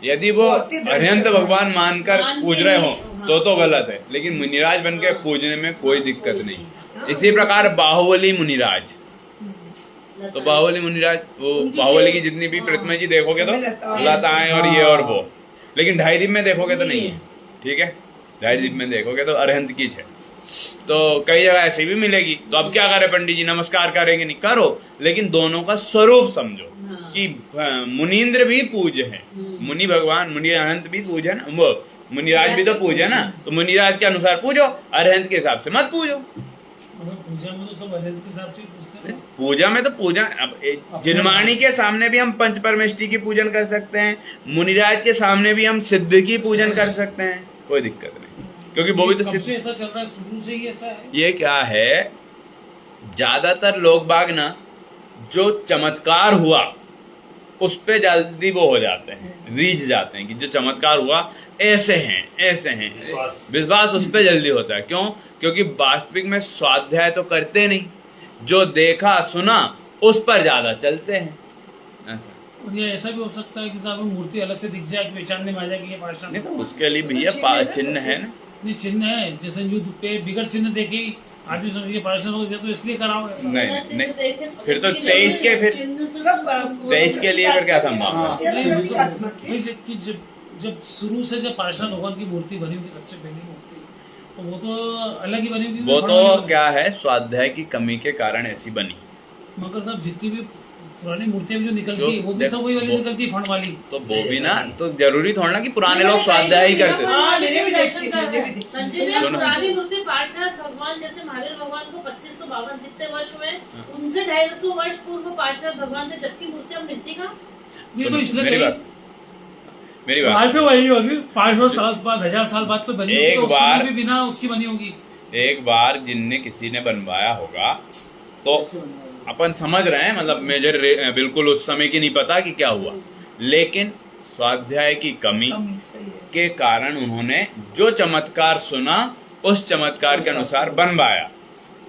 यदि वो अरहंत भगवान मानकर पूज रहे हो तो गलत है, लेकिन मुनिराज बन के पूजने में कोई दिक्कत नहीं। इसी प्रकार बाहुबली मुनिराज, तो बाहुबली मुनिराज, वो बाहुबली की जितनी भी प्रतिमा जी देखोगे तो लताएं और ये और वो, लेकिन 2.5 दिन में देखोगे तो नहीं है, ठीक है, 2.5 दिन में देखोगे तो अरहंत की है। तो कई जगह ऐसी भी मिलेगी, तो अब क्या करे पंडित जी, नमस्कार करेंगे नहीं करो, लेकिन दोनों का स्वरूप समझो कि मुनीन्द्र भी पूज्य है, मुनि भगवान मुनि अरहंत भी पूज्य है ना, वो मुनिराज भी तो पूज्य है ना, तो मुनिराज के अनुसार पूजो, अरहंत के हिसाब से मत पूजो। पूजा में तो सब अरहंत के हिसाब से पूछते हैं। पूजा में तो पूजा, अब जिनवाणी के सामने भी हम पंच परमेष्टि की पूजन कर सकते हैं, मुनिराज के सामने भी हम सिद्ध की पूजन कर सकते हैं, कोई दिक्कत नहीं, क्योंकि वो भी तो कब से ऐसा चल रहा है, शुरू से ही ऐसा है। ये क्या है, ज्यादातर लोग बाग ना जो चमत्कार हुआ उस पे जल्दी वो हो जाते हैं, रीझ जाते हैं कि जो चमत्कार हुआ ऐसे हैं, विश्वास उस पे जल्दी होता है। क्यों? क्योंकि वास्तविक में स्वाध्याय तो करते नहीं, जो देखा सुना उस पर ज्यादा चलते हैं। ऐसा और ये ऐसा भी हो सकता है कि साहब मूर्ति अलग से दिख जाए, पहचानने में आ जाए कि ये पाषाण नहीं, तो उसके लिए भैया चिन्ह है ना, चिन्ह है, जैसे जो पे बिगड़ चिन्ह देखे आदमी समझिए पार्षद हो गया तो इसलिए कराओ ऐसा। नहीं, फिर तो 23 के फिर सब 23 के लिए फिर क्या संभव है? देवी आत्मा के वही कि जब शुरू से जब पार्षद भगवान की मूर्ति बनी होगी, सबसे पहली मूर्ति, तो वो तो अलग ही बनी होगी। वो तो क्या है, स्वाध्याय की कमी के कारण ऐसी बनी। मगर साहब जितनी भी पुरानी मूर्तियां भी जो निकलती है वो भी देख, सब वही वाली वो- निकलती है, फंड वाली। तो वो भी ना, तो जरूरी थोड़ा ना कि पुराने लोग स्वाध्याय ही करते थे। हाँ, मैंने भी देखी, मैंने भी देखी। संजय भैया, सुनो। पुरानी मूर्ति पार्श्वनाथ भगवान जैसे महावीर भगवान को 2552 जितने वर्ष हुए, उनसे 250 वर्ष पूर्व पार्श्वनाथ भगवान से जबकि मूर्तियां मिलती कहाँ? ये तो इसलिए मेरी कहीं- बात मेरी बात आज भी वही होगी, 500 साल बाद, 1000 साल बाद तो बनी होगी, एक तो उस समय बार- भी बिना उसकी बनी होगी। एक बार जिनने किसी ने बनवाया होगा तो अपन समझ रहे हैं, मतलब मेजर बिल्कुल उस समय की नहीं पता कि क्या हुआ, लेकिन स्वाध्याय की कमी कमी सही है। के कारण उन्होंने जो चमत्कार सुना उस चमत्कार के अनुसार बनवाया।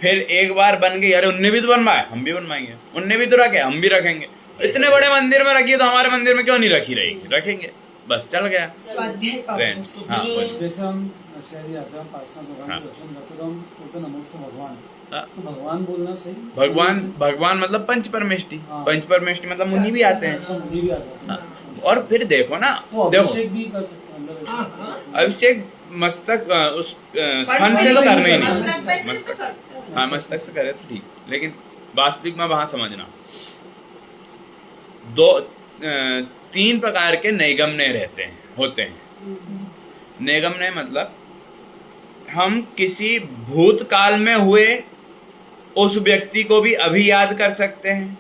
फिर एक बार बन गई, अरे उनने भी तो बनवाया, हम भी बनवाएंगे, उनने भी तो रखे, हम भी रखेंगे। इतने बड़े मंदिर में रखी है तो हमारे मंदिर में क्यों नहीं रखी रहेगी? रखेंगे, बस चल गया स्वाध्याय का ट्रेंड। तो हाँ, फिर- बोलिए। जैसे हम शहरी आते हैं, पार्षद भगवान हाँ। के दर्शन करते तो हम बोलते नमस्ते भगवान। हाँ। तो भगवान बोलना सही? भगवान मतलब पंच परमेष्टि। हाँ। पंच परमेष्टि मतलब मुनि भी आते हैं। अच्छा, मुझे भी आ जाता है। हाँ। और फिर देखो ना, तो देखो अभिषेक भी कर सकते हैं मतलब हाँ, ऐसे। हाँ। अभिषेक मस्तक उस स्थान से तो करना ही नहीं। मस्तक, हाँ मस्तक से करे तो ठीक, लेकिन वास्तविक में वहां समझना, 3 प्रकार के नैगम्य रहते हैं, होते हैं। नैगम्य मतलब हम किसी भूतकाल में हुए उस व्यक्ति को भी अभी याद कर सकते हैं,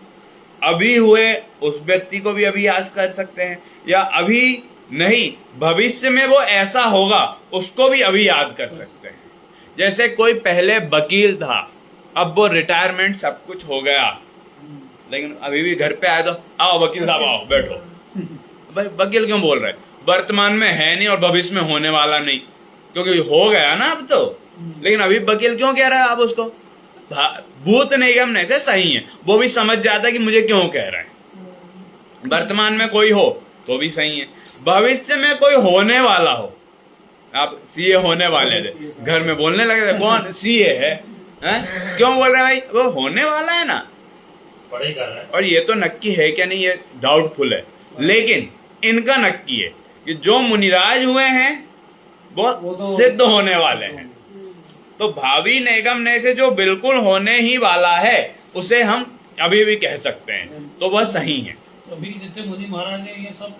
अभी हुए उस व्यक्ति को भी अभी याद कर सकते हैं, या अभी नहीं भविष्य में वो ऐसा होगा उसको भी अभी याद कर सकते हैं। जैसे कोई पहले वकील था, अब वो रिटायरमेंट सब कुछ हो गया, लेकिन अभी भी घर पे आए तो आओ वकील साहब आओ बैठो। भाई वकील क्यों बोल रहे? वर्तमान में है नहीं और भविष्य में होने वाला नहीं, क्योंकि हो गया ना अब तो। लेकिन अभी वकील क्यों कह रहा है आप उसको? भूत निगम ने से सही है, वो भी समझ जाता है कि मुझे क्यों कह रहे हैं। वर्तमान में कोई हो तो भी सही है, भविष्य में कोई होने वाला हो, आप सीए होने वाले थे, घर में बोलने लगे थे कौन सीए है? क्यों बोल रहे हैं भाई? वो होने वाला है ना, पढ़ाई कर रहा है। और ये तो नक्की है क्या नहीं, ये डाउटफुल है, लेकिन इनका नक्की है कि जो मुनिराज हुए हैं वो तो सिद्ध होने वाले हैं। तो भावी निगम ने से जो बिल्कुल होने ही वाला है उसे हम अभी भी कह सकते हैं, तो वह सही है। तो अभी जितने मुनि महाराज हैं ये सब,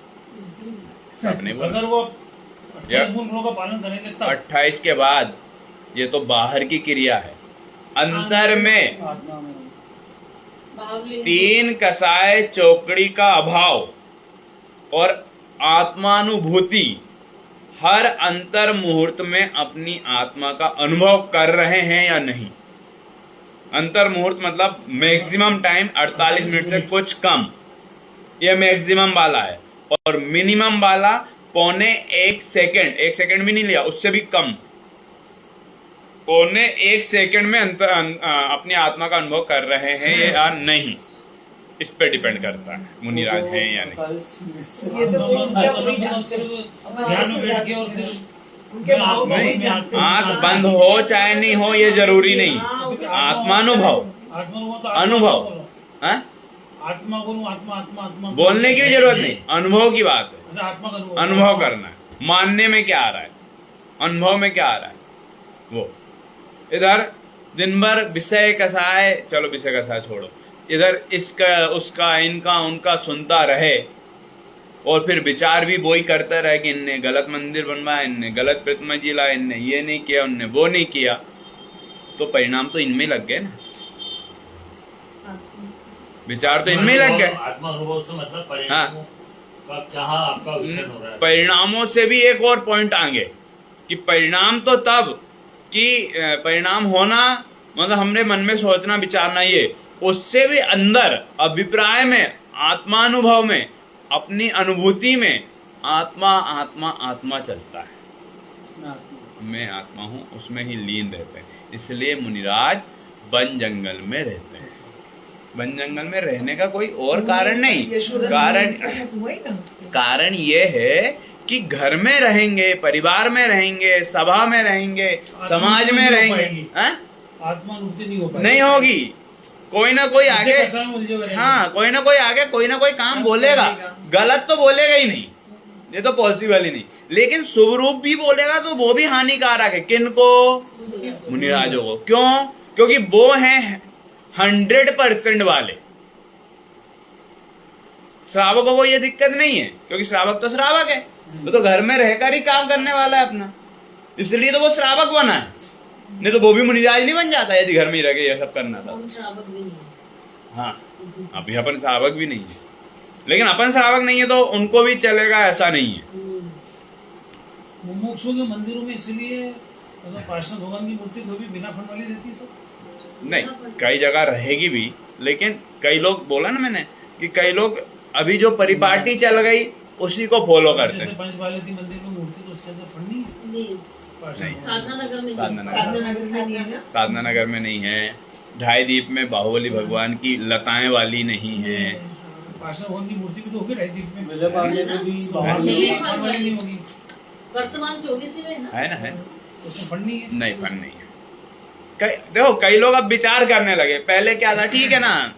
सबने बोला अगर वो 28 गुणों का पालन करेंगे तब 28 के बाद, ये तो बाहर की क्रिया है। अंतर में आत्मा में 3 कसाय चौकड़ी का अभाव और आत्मानुभूति, हर अंतर मुहूर्त में अपनी आत्मा का अनुभव कर रहे हैं या नहीं। अंतर मुहूर्त मतलब मैक्सिमम टाइम 48 मिनट से कुछ कम, यह मैक्सिमम वाला है, और मिनिमम वाला 1.25 सेकेंड, 1 सेकेंड भी नहीं लिया, उससे भी कम, 1.25 सेकेंड में अपनी आत्मा का अनुभव कर रहे हैं या नहीं, इस पे डिपेंड करता है मुनिराज हैं या नहीं। 45 मिनट से ये तो उनका वही ध्यान ध्यान में बैठ के और फिर उनके भाव को नहीं, वही जानते हैं। आंख बंद हो चाहे नहीं हो ये जरूरी नहीं, आत्मानुभव, आत्मा तो अनुभव। बोलो। हाँ? आत्मा बोलूं, आत्मा आत्मा आत्मा बोलने की भी जरूरत नहीं, अनुभव की बात है। जैसे आत्मा का अनुभव करना है, मानने में क्या आ रहा है, अनुभव में क्या आ रहा है। वो इधर दिन भर विषय कसाए, चलो विषय कसाए छोड़ो, इधर इसका उसका इनका उनका सुनता रहे, और फिर विचार भी वही करता रहे कि इनने गलत मंदिर बनवाया, इनने गलत प्रतिमा जिला, इनने ये नहीं किया, उनने वो नहीं किया, तो परिणाम तो इनमें लग गए ना, विचार तो इनमें लग गए। आत्मानुभव से मतलब परिणामों का क्या आपका विषय हो रहा है? परिणामों से भी एक और पॉइंट आगे कि परिणाम तो तब कि परिणाम होना मतलब हमने मन में सोचना विचारना, ये उससे भी अंदर अभिप्राय में, आत्मानुभव में, अपनी अनुभूति में आत्मा आत्मा आत्मा चलता है। मैं आत्मा हूँ, उसमें ही लीन रहते हैं। इसलिए मुनिराज वन जंगल में रहते हैं। वन जंगल में रहने का कोई और कारण नहीं, कारण ये है कि घर में रहेंगे, परिवार में रहेंगे, सभा में रहेंगे, समाज में रहेंगे, आत्मा मुक्ति नहीं हो पाएगी, नहीं होगी। कोई ना कोई इससे आगे, कसाय में उलझे हुए रहेंगे। हाँ कोई ना कोई आगे कोई ना कोई काम बोलेगा, गलत तो बोलेगा ही नहीं, ये तो पॉसिबल ही नहीं। लेकिन शुभ रूप भी बोलेगा तो वो भी हानिकारक है। किनको? मुनिराजों को। क्यों? क्योंकि वो हैं 100% वाले। श्रावकों को ये दिक्कत नहीं है, क्योंकि श्रावक तो श्रावक है, वो तो घर में रहकर ही काम करने वाला है अपना, इसलिए तो वो श्रावक बना है। नहीं तो वो भी मुनिराज नहीं बन जाता यदि घर में ही रह के ये सब करना था। हम श्रावक भी नहीं है। हाँ, अभी अपन श्रावक भी नहीं है, लेकिन अपन श्रावक नहीं है तो उनको भी चलेगा, ऐसा नहीं है। मुमुक्षु के मंदिरों में इसलिए मतलब पार्षद भगवान की मूर्ति कोई भी बिना फंड वाली रहती है सब। नहीं, कई जगह रहेगी भी, लेकिन कई लोग, बोला ना मैंने कि कई लोग अभी जो परिपाटी चल गई उसी को फॉलो करते जैसे हैं। पंचबालेती मंदिर में मूर्ति तो उसके अंदर फंड नहीं है, नहीं, पार्षद नहीं। भगवान। साधना नगर में साधना नहीं। साधना नगर में नहीं है ना? साधना नगर में नहीं है। ढाई दीप में बाहुबली भगवान की लताएं वाली नहीं है। पार्षद भगवान की मूर्ति भी तो होगी ढाई दीप में, विजय पांडे में भी बाहर नहीं, में नहीं, फंड वाली नहीं होगी, वर्तमान 24 ही है ना। है ना? है उसमें फंड नहीं है। नहीं, फन नहीं है। देखो कई लोग अब विचार करने लगे। पहले क्या था, ठीक है ना,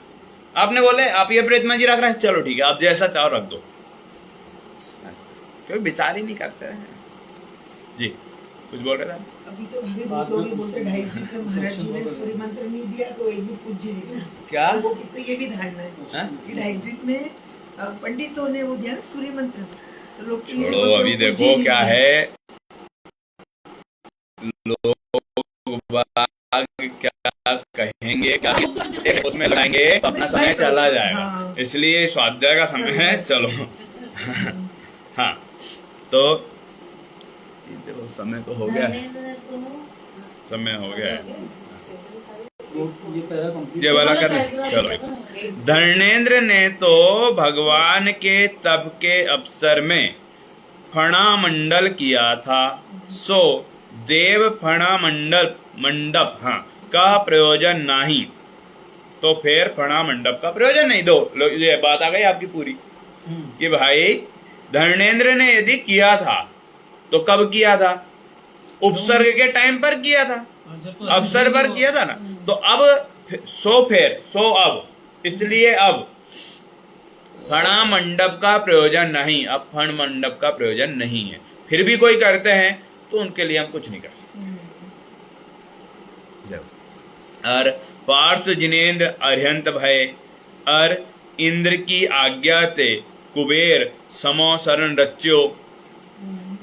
आपने बोले आप ये प्रेतमा जी रख रहे हैं, चलो ठीक है, आप जैसा चाहो रख दो, क्योंकि विचार ही नहीं करते हैं जी। कुछ बोल रहे थे? अभी तो भाभी बहुत लोग ये बोलते ढाई दीप में महाराज जी ने सूर्य मंत्र नहीं दिया तो एक भी पूज्य नहीं दिया। क्या? लोगों की तो ये भी धारणा है हाँ? कि ढाई दीप में पंडितों ने वो दिया ना सूर्य मंत्र, तो लोग तो ये छोड़ो, बोलते हैं अभी वो पूज्य देखो नहीं क्या दिया। है, लोग बाग क्या कहेंगे, क्या उसमें लगाएंगे, अपना समय चला जाएगा। हाँ। इसलिए स्वाध्याय का समय है, चलो। हाँ, तो देखो समय तो हो गया है, समय हो गया है। ये पहला कंप्लीट ये वाला कर रहे, चलो। धर्मेंद्र ने तो भगवान के तप के अवसर में फणामंडल किया था, सो देव फणामंडप का प्रयोजन नहीं, तो फिर फणामंडप का प्रयोजन नहीं। दो ये बात आ गई आपकी पूरी कि भाई धर्मेंद्र ने यदि किया था तो कब किया था? उपसर्ग के टाइम पर किया था, जब तो अवसर पर किया था ना। तो अब सो अब, इसलिए अब फणा मंडप का प्रयोजन नहीं, अब फण मंडप का प्रयोजन नहीं है। फिर भी कोई करते हैं तो उनके लिए हम कुछ नहीं कर सकते। और पार्श्व जिनेन्द्र अर्हंत भय, और इंद्र की आज्ञा ते कुबेर समो शरण रच्यो,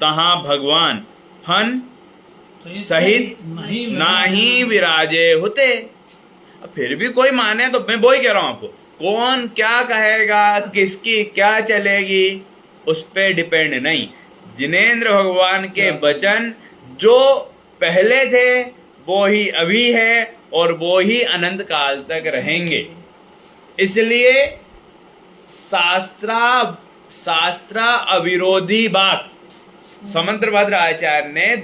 तहां भगवान फन सहित नाही विराजे होते। अब फिर भी कोई माने तो मैं वही कह रहा हूं आपको, कौन क्या कहेगा, किसकी क्या चलेगी, उस पे डिपेंड नहीं। जिनेन्द्र भगवान के वचन जो पहले थे वो ही अभी है और वो ही अनंत काल तक रहेंगे। इसलिए शास्त्रा अविरोधी बात समंत्रभद्र आचार्य ने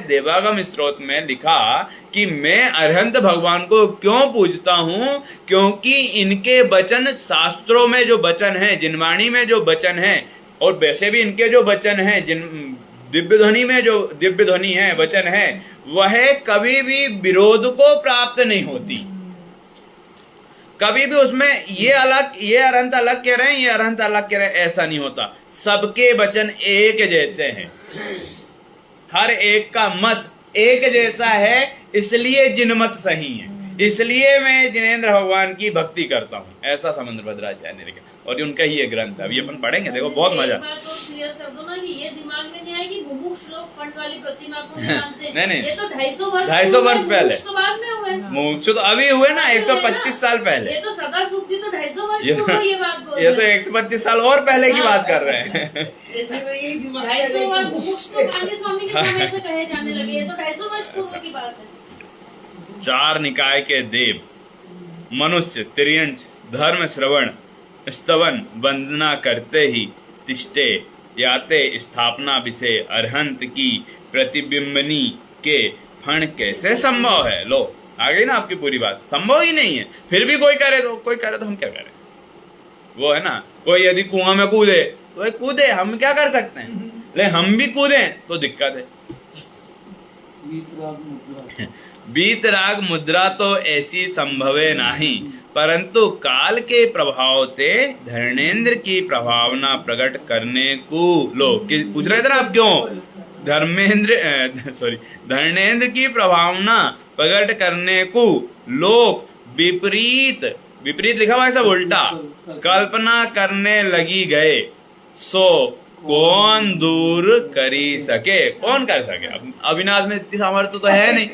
देवागम स्त्रोत में लिखा कि मैं अरहंत भगवान को क्यों पूजता हूं, क्योंकि इनके वचन शास्त्रों में जो वचन है, जिनवाणी में जो वचन है, और वैसे भी इनके जो वचन है, जिन दिव्य ध्वनि में जो दिव्य ध्वनि है, वचन है, वह कभी भी विरोध को प्राप्त नहीं होती। कभी भी उसमें ये अरहंत अलग कह रहे हैं, ये अरहंत अलग कह रहे हैं, ऐसा नहीं होता। सबके वचन एक जैसे हैं, हर एक का मत एक जैसा है, इसलिए जिनमत सही है। इसलिए मैं जिनेन्द्र भगवान की भक्ति करता हूँ, ऐसा समंत्रभद्राचार्य ने लिखा, और उनका ही ये ग्रंथ है। अभी अपन पढ़ेंगे, देखो बहुत मजा। एक बात तो क्लियर कर दो ना कि ये दिमाग में नहीं आए कि मुमुक्ष लोग फंड वाली प्रतिमा को नहीं मानते। नहीं। ये तो 250 वर्ष 250 वर्ष पहले। मुमुक्ष तो बाद में हुए। मोक्ष तो अभी हुए ना, 125 साल पहले। ये तो सदा सुख जी तो 250 वर्ष ये पूर्व ये बात बोल ये रहे तो हैं। 125 साल और पहले की बात कर रहे हैं। यही दिमाग 250 वर्ष मुमुक्ष तो गांधी स्वामी के समय से कहे जाने लगे, ये तो 250 वर्ष पूर्व की बात है। चार निकाय के देव मनुष्य त्रियंच धर्म श्रवण स्तवन वंदना करते ही तिष्ठे याते स्थापना विषय अरहंत की प्रतिबिंबनी के फण कैसे संभव है। लो आ गई ना आपकी पूरी बात, संभव ही नहीं है। फिर भी कोई करे तो हम क्या करें? वो है ना, कोई यदि कुआं में कूदे तो कूदे, हम क्या कर सकते हैं, लेकिन हम भी कूदें तो दिक्कत है। वीतराग मुद्रा। बीतराग मुद्रा तो ऐसी संभवे नहीं, परंतु काल के प्रभाव ते धर्मेंद्र की प्रभावना प्रकट करने को लो पूछ रहे थे ना आप क्यों धर्मेंद्र की प्रभावना प्रकट करने को लोग विपरीत विपरीत लिखा हुआ है सब उल्टा कल्पना करने लगी गए, सो कौन दूर करी सके। कौन कर सके? अब अविनाश में इतनी सामर्थ्य तो है नहीं,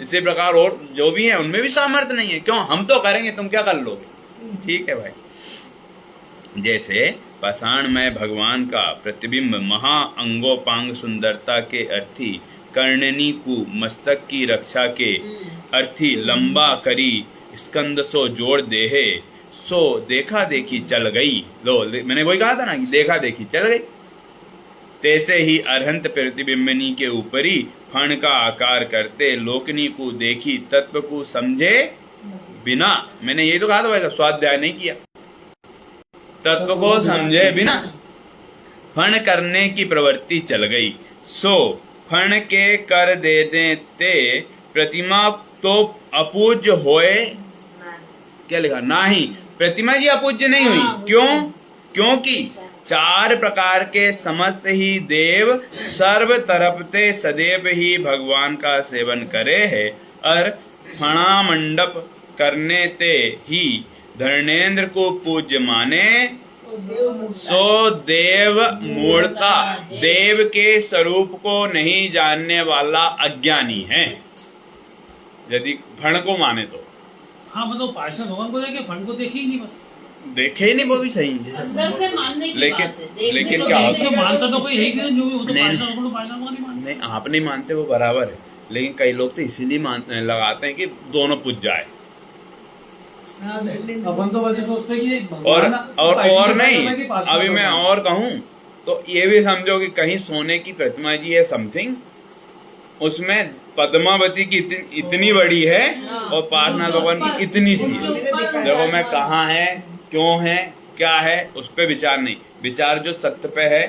इसी प्रकार और जो भी है उनमें भी सामर्थ्य नहीं है। क्यों? हम तो करेंगे, तुम क्या कर लोगे? ठीक है भाई। जैसे पाषाण में भगवान का प्रतिबिंब महा अंगोपांग सुंदरता के अर्थी कर्णनी को मस्तक की रक्षा के अर्थी लंबा करी स्कंद सो जोड़ देहे, सो देखा देखी चल गई। लो मैंने वही कहा था ना कि देखा देखी चल गई। तैसे ही अरहंत प्रतिबिंबनी के ऊपरी फण का आकार करते लोकनी को देखी तत्व को समझे बिना, मैंने ये तो कहा था भाई स्वाध्याय नहीं किया, तत्व को समझे बिना फण करने की प्रवृत्ति चल गई, सो फण के कर दे देते प्रतिमा तो अपूज्य होए। क्या लिखा? नहीं, प्रतिमा जी अपूज्य नहीं हुई। क्यों? क्योंकि चार प्रकार के समस्त ही देव सर्व तरफते सदैव ही भगवान का सेवन करे है, और फणा मंडप करने ते ही धर्मेंद्र को पूज्य माने, सो देव मूर्ता देव के स्वरूप को नहीं जानने वाला अज्ञानी है। यदि फण को माने तो हाँ, मतलब पाषाण भगवान को देखे, फण को देखे ही नहीं, बस देखे ही नहीं, वो भी सही है। अंदर से मानने की लेकिन- बात है, देखने लेकिन तो क्या देखने तो की मानता बात तो कोई है ही नहीं, जो भी वो तो नहीं, पाषाण को पाषाण को नहीं मानता। नहीं, आप नहीं मानते वो बराबर है, लेकिन कई लोग तो इसीलिए लगाते हैं कि दोनों पूज जाए। हाँ, धर्मेंद्र अपन तो वैसे सोचते हैं कि और भगवान और नहीं, है कि पाषाण अभी मैं भगवान। और कहूँ तो ये भी समझो कि कहीं सोने की प्रतिमा जी है समथिंग, उसमें पद्मावती की इतनी बड़ी है और पार्श्वनाथ भगवान की इतनी सी है। देखो मैं कहाँ है, क्यों है, क्या है, उस पे विचार नहीं, विचार जो सत्य पे है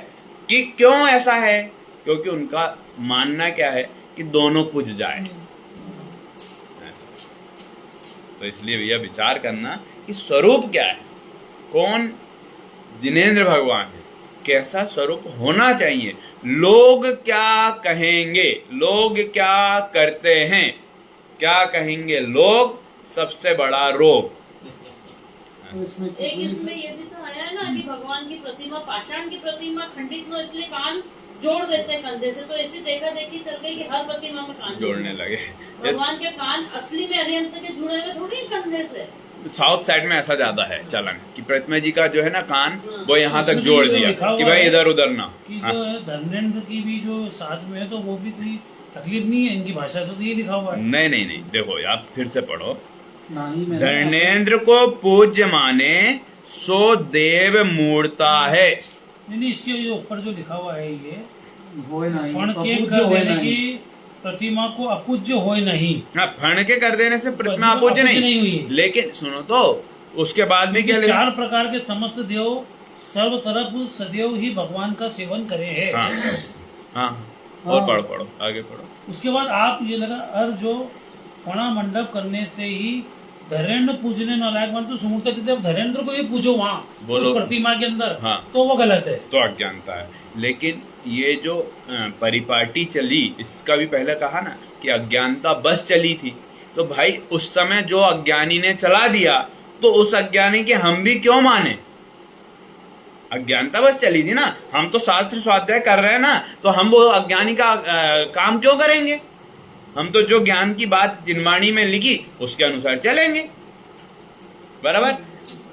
कि क्यों ऐसा है, क्योंकि उनका मानना क्या है कि दोनों पूज जाए। तो इसलिए भैया विचार करना कि स्वरूप क्या है, कौन जिनेंद्र भगवान है, कैसा स्वरूप होना चाहिए, लोग क्या कहेंगे, लोग क्या करते हैं, क्या कहेंगे लोग, सबसे बड़ा रोग। तो इसमें एक इसमें ये भी तो आया है ना कि भगवान की प्रतिमा, पाषाण की प्रतिमा खंडित नो इसलिए कान जोड़ देते हैं कंधे से, तो ऐसी देखा देखी चल गई कि हर प्रतिमा में कान जोड़ने लगे। भगवान के कान असली में अरिहंत के जुड़े हुए थोड़ी हैं कंधे से। साउथ साइड में ऐसा ज्यादा है चलन कि प्रतिमा जी का जो है ना कान वो यहाँ तक उसमें जोड़ जो दिया लिखा हुआ कि भाई है इधर उधर ना। कि हाँ। जो है धर्मेंद्र की भी जो साथ में है, तो वो भी कोई तकलीफ नहीं है इनकी भाषा से, तो ये लिखा हुआ है। नहीं नहीं नहीं, देखो आप फिर से पढ़ो। नहीं मैंने धर्मेंद्र को पूज्य माने सो देव मूर्ता है। नहीं, इसके जो ऊपर जो लिखा हुआ है ये होए नहीं, फण के अपूज्य कर होए देने नहीं। की प्रतिमा को अपूज्य होए नहीं, हाँ, फण के कर देने से प्रतिमा प्रतिमा अपूज्य अपूज्य नहीं नहीं हुई है। लेकिन सुनो तो उसके बाद भी क्या क्योंकि लिखा? चार प्रकार के समस्त देव सर्व तरफ सदैव ही भगवान का सेवन करे है। हाँ हाँ, और पढ़ो पढ़ो आगे पढ़ो। उसके बाद आप ये लगा अर जो फणा मंडप करने से ही धरेंद्र पूजने नालायक मान, तो सुमूर्त से धरेंद्र को ये पूजो वहाँ बोलो। उस प्रतिमा के अंदर, हाँ। तो वो गलत है। तो अज्ञानता है। लेकिन ये जो परिपाटी चली, इसका भी पहले कहा ना कि अज्ञानता बस चली थी, तो भाई उस समय जो अज्ञानी ने चला दिया तो उस अज्ञानी के हम भी क्यों माने? अज्ञानता बस चली थी ना, हम तो शास्त्र स्वाध्याय कर रहे हैं ना, तो हम वो अज्ञानी का काम क्यों करेंगे? हम तो जो ज्ञान की बात जिनवाणी में लिखी उसके अनुसार चलेंगे, बराबर।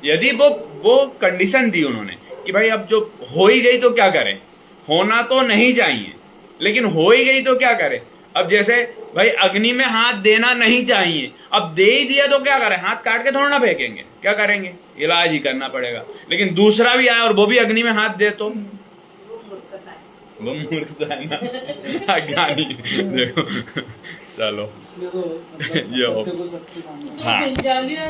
यदि वो कंडीशन दी उन्होंने कि भाई अब जो हो ही गई तो क्या करें, होना तो नहीं चाहिए लेकिन हो ही गई तो क्या करें। अब जैसे भाई अग्नि में हाथ देना नहीं चाहिए, अब दे ही दिया तो क्या करें, हाथ काट के थोड़ा ना फेंकेंगे, क्या करेंगे, इलाज ही करना पड़ेगा। लेकिन दूसरा भी आया और वो भी अग्नि में हाथ दे तो वो मूर्खता है ना, अज्ञानी। देखो चलो इसलिए तो ये हो। सत्य को सत्य मानना। हाँ। जंजालिया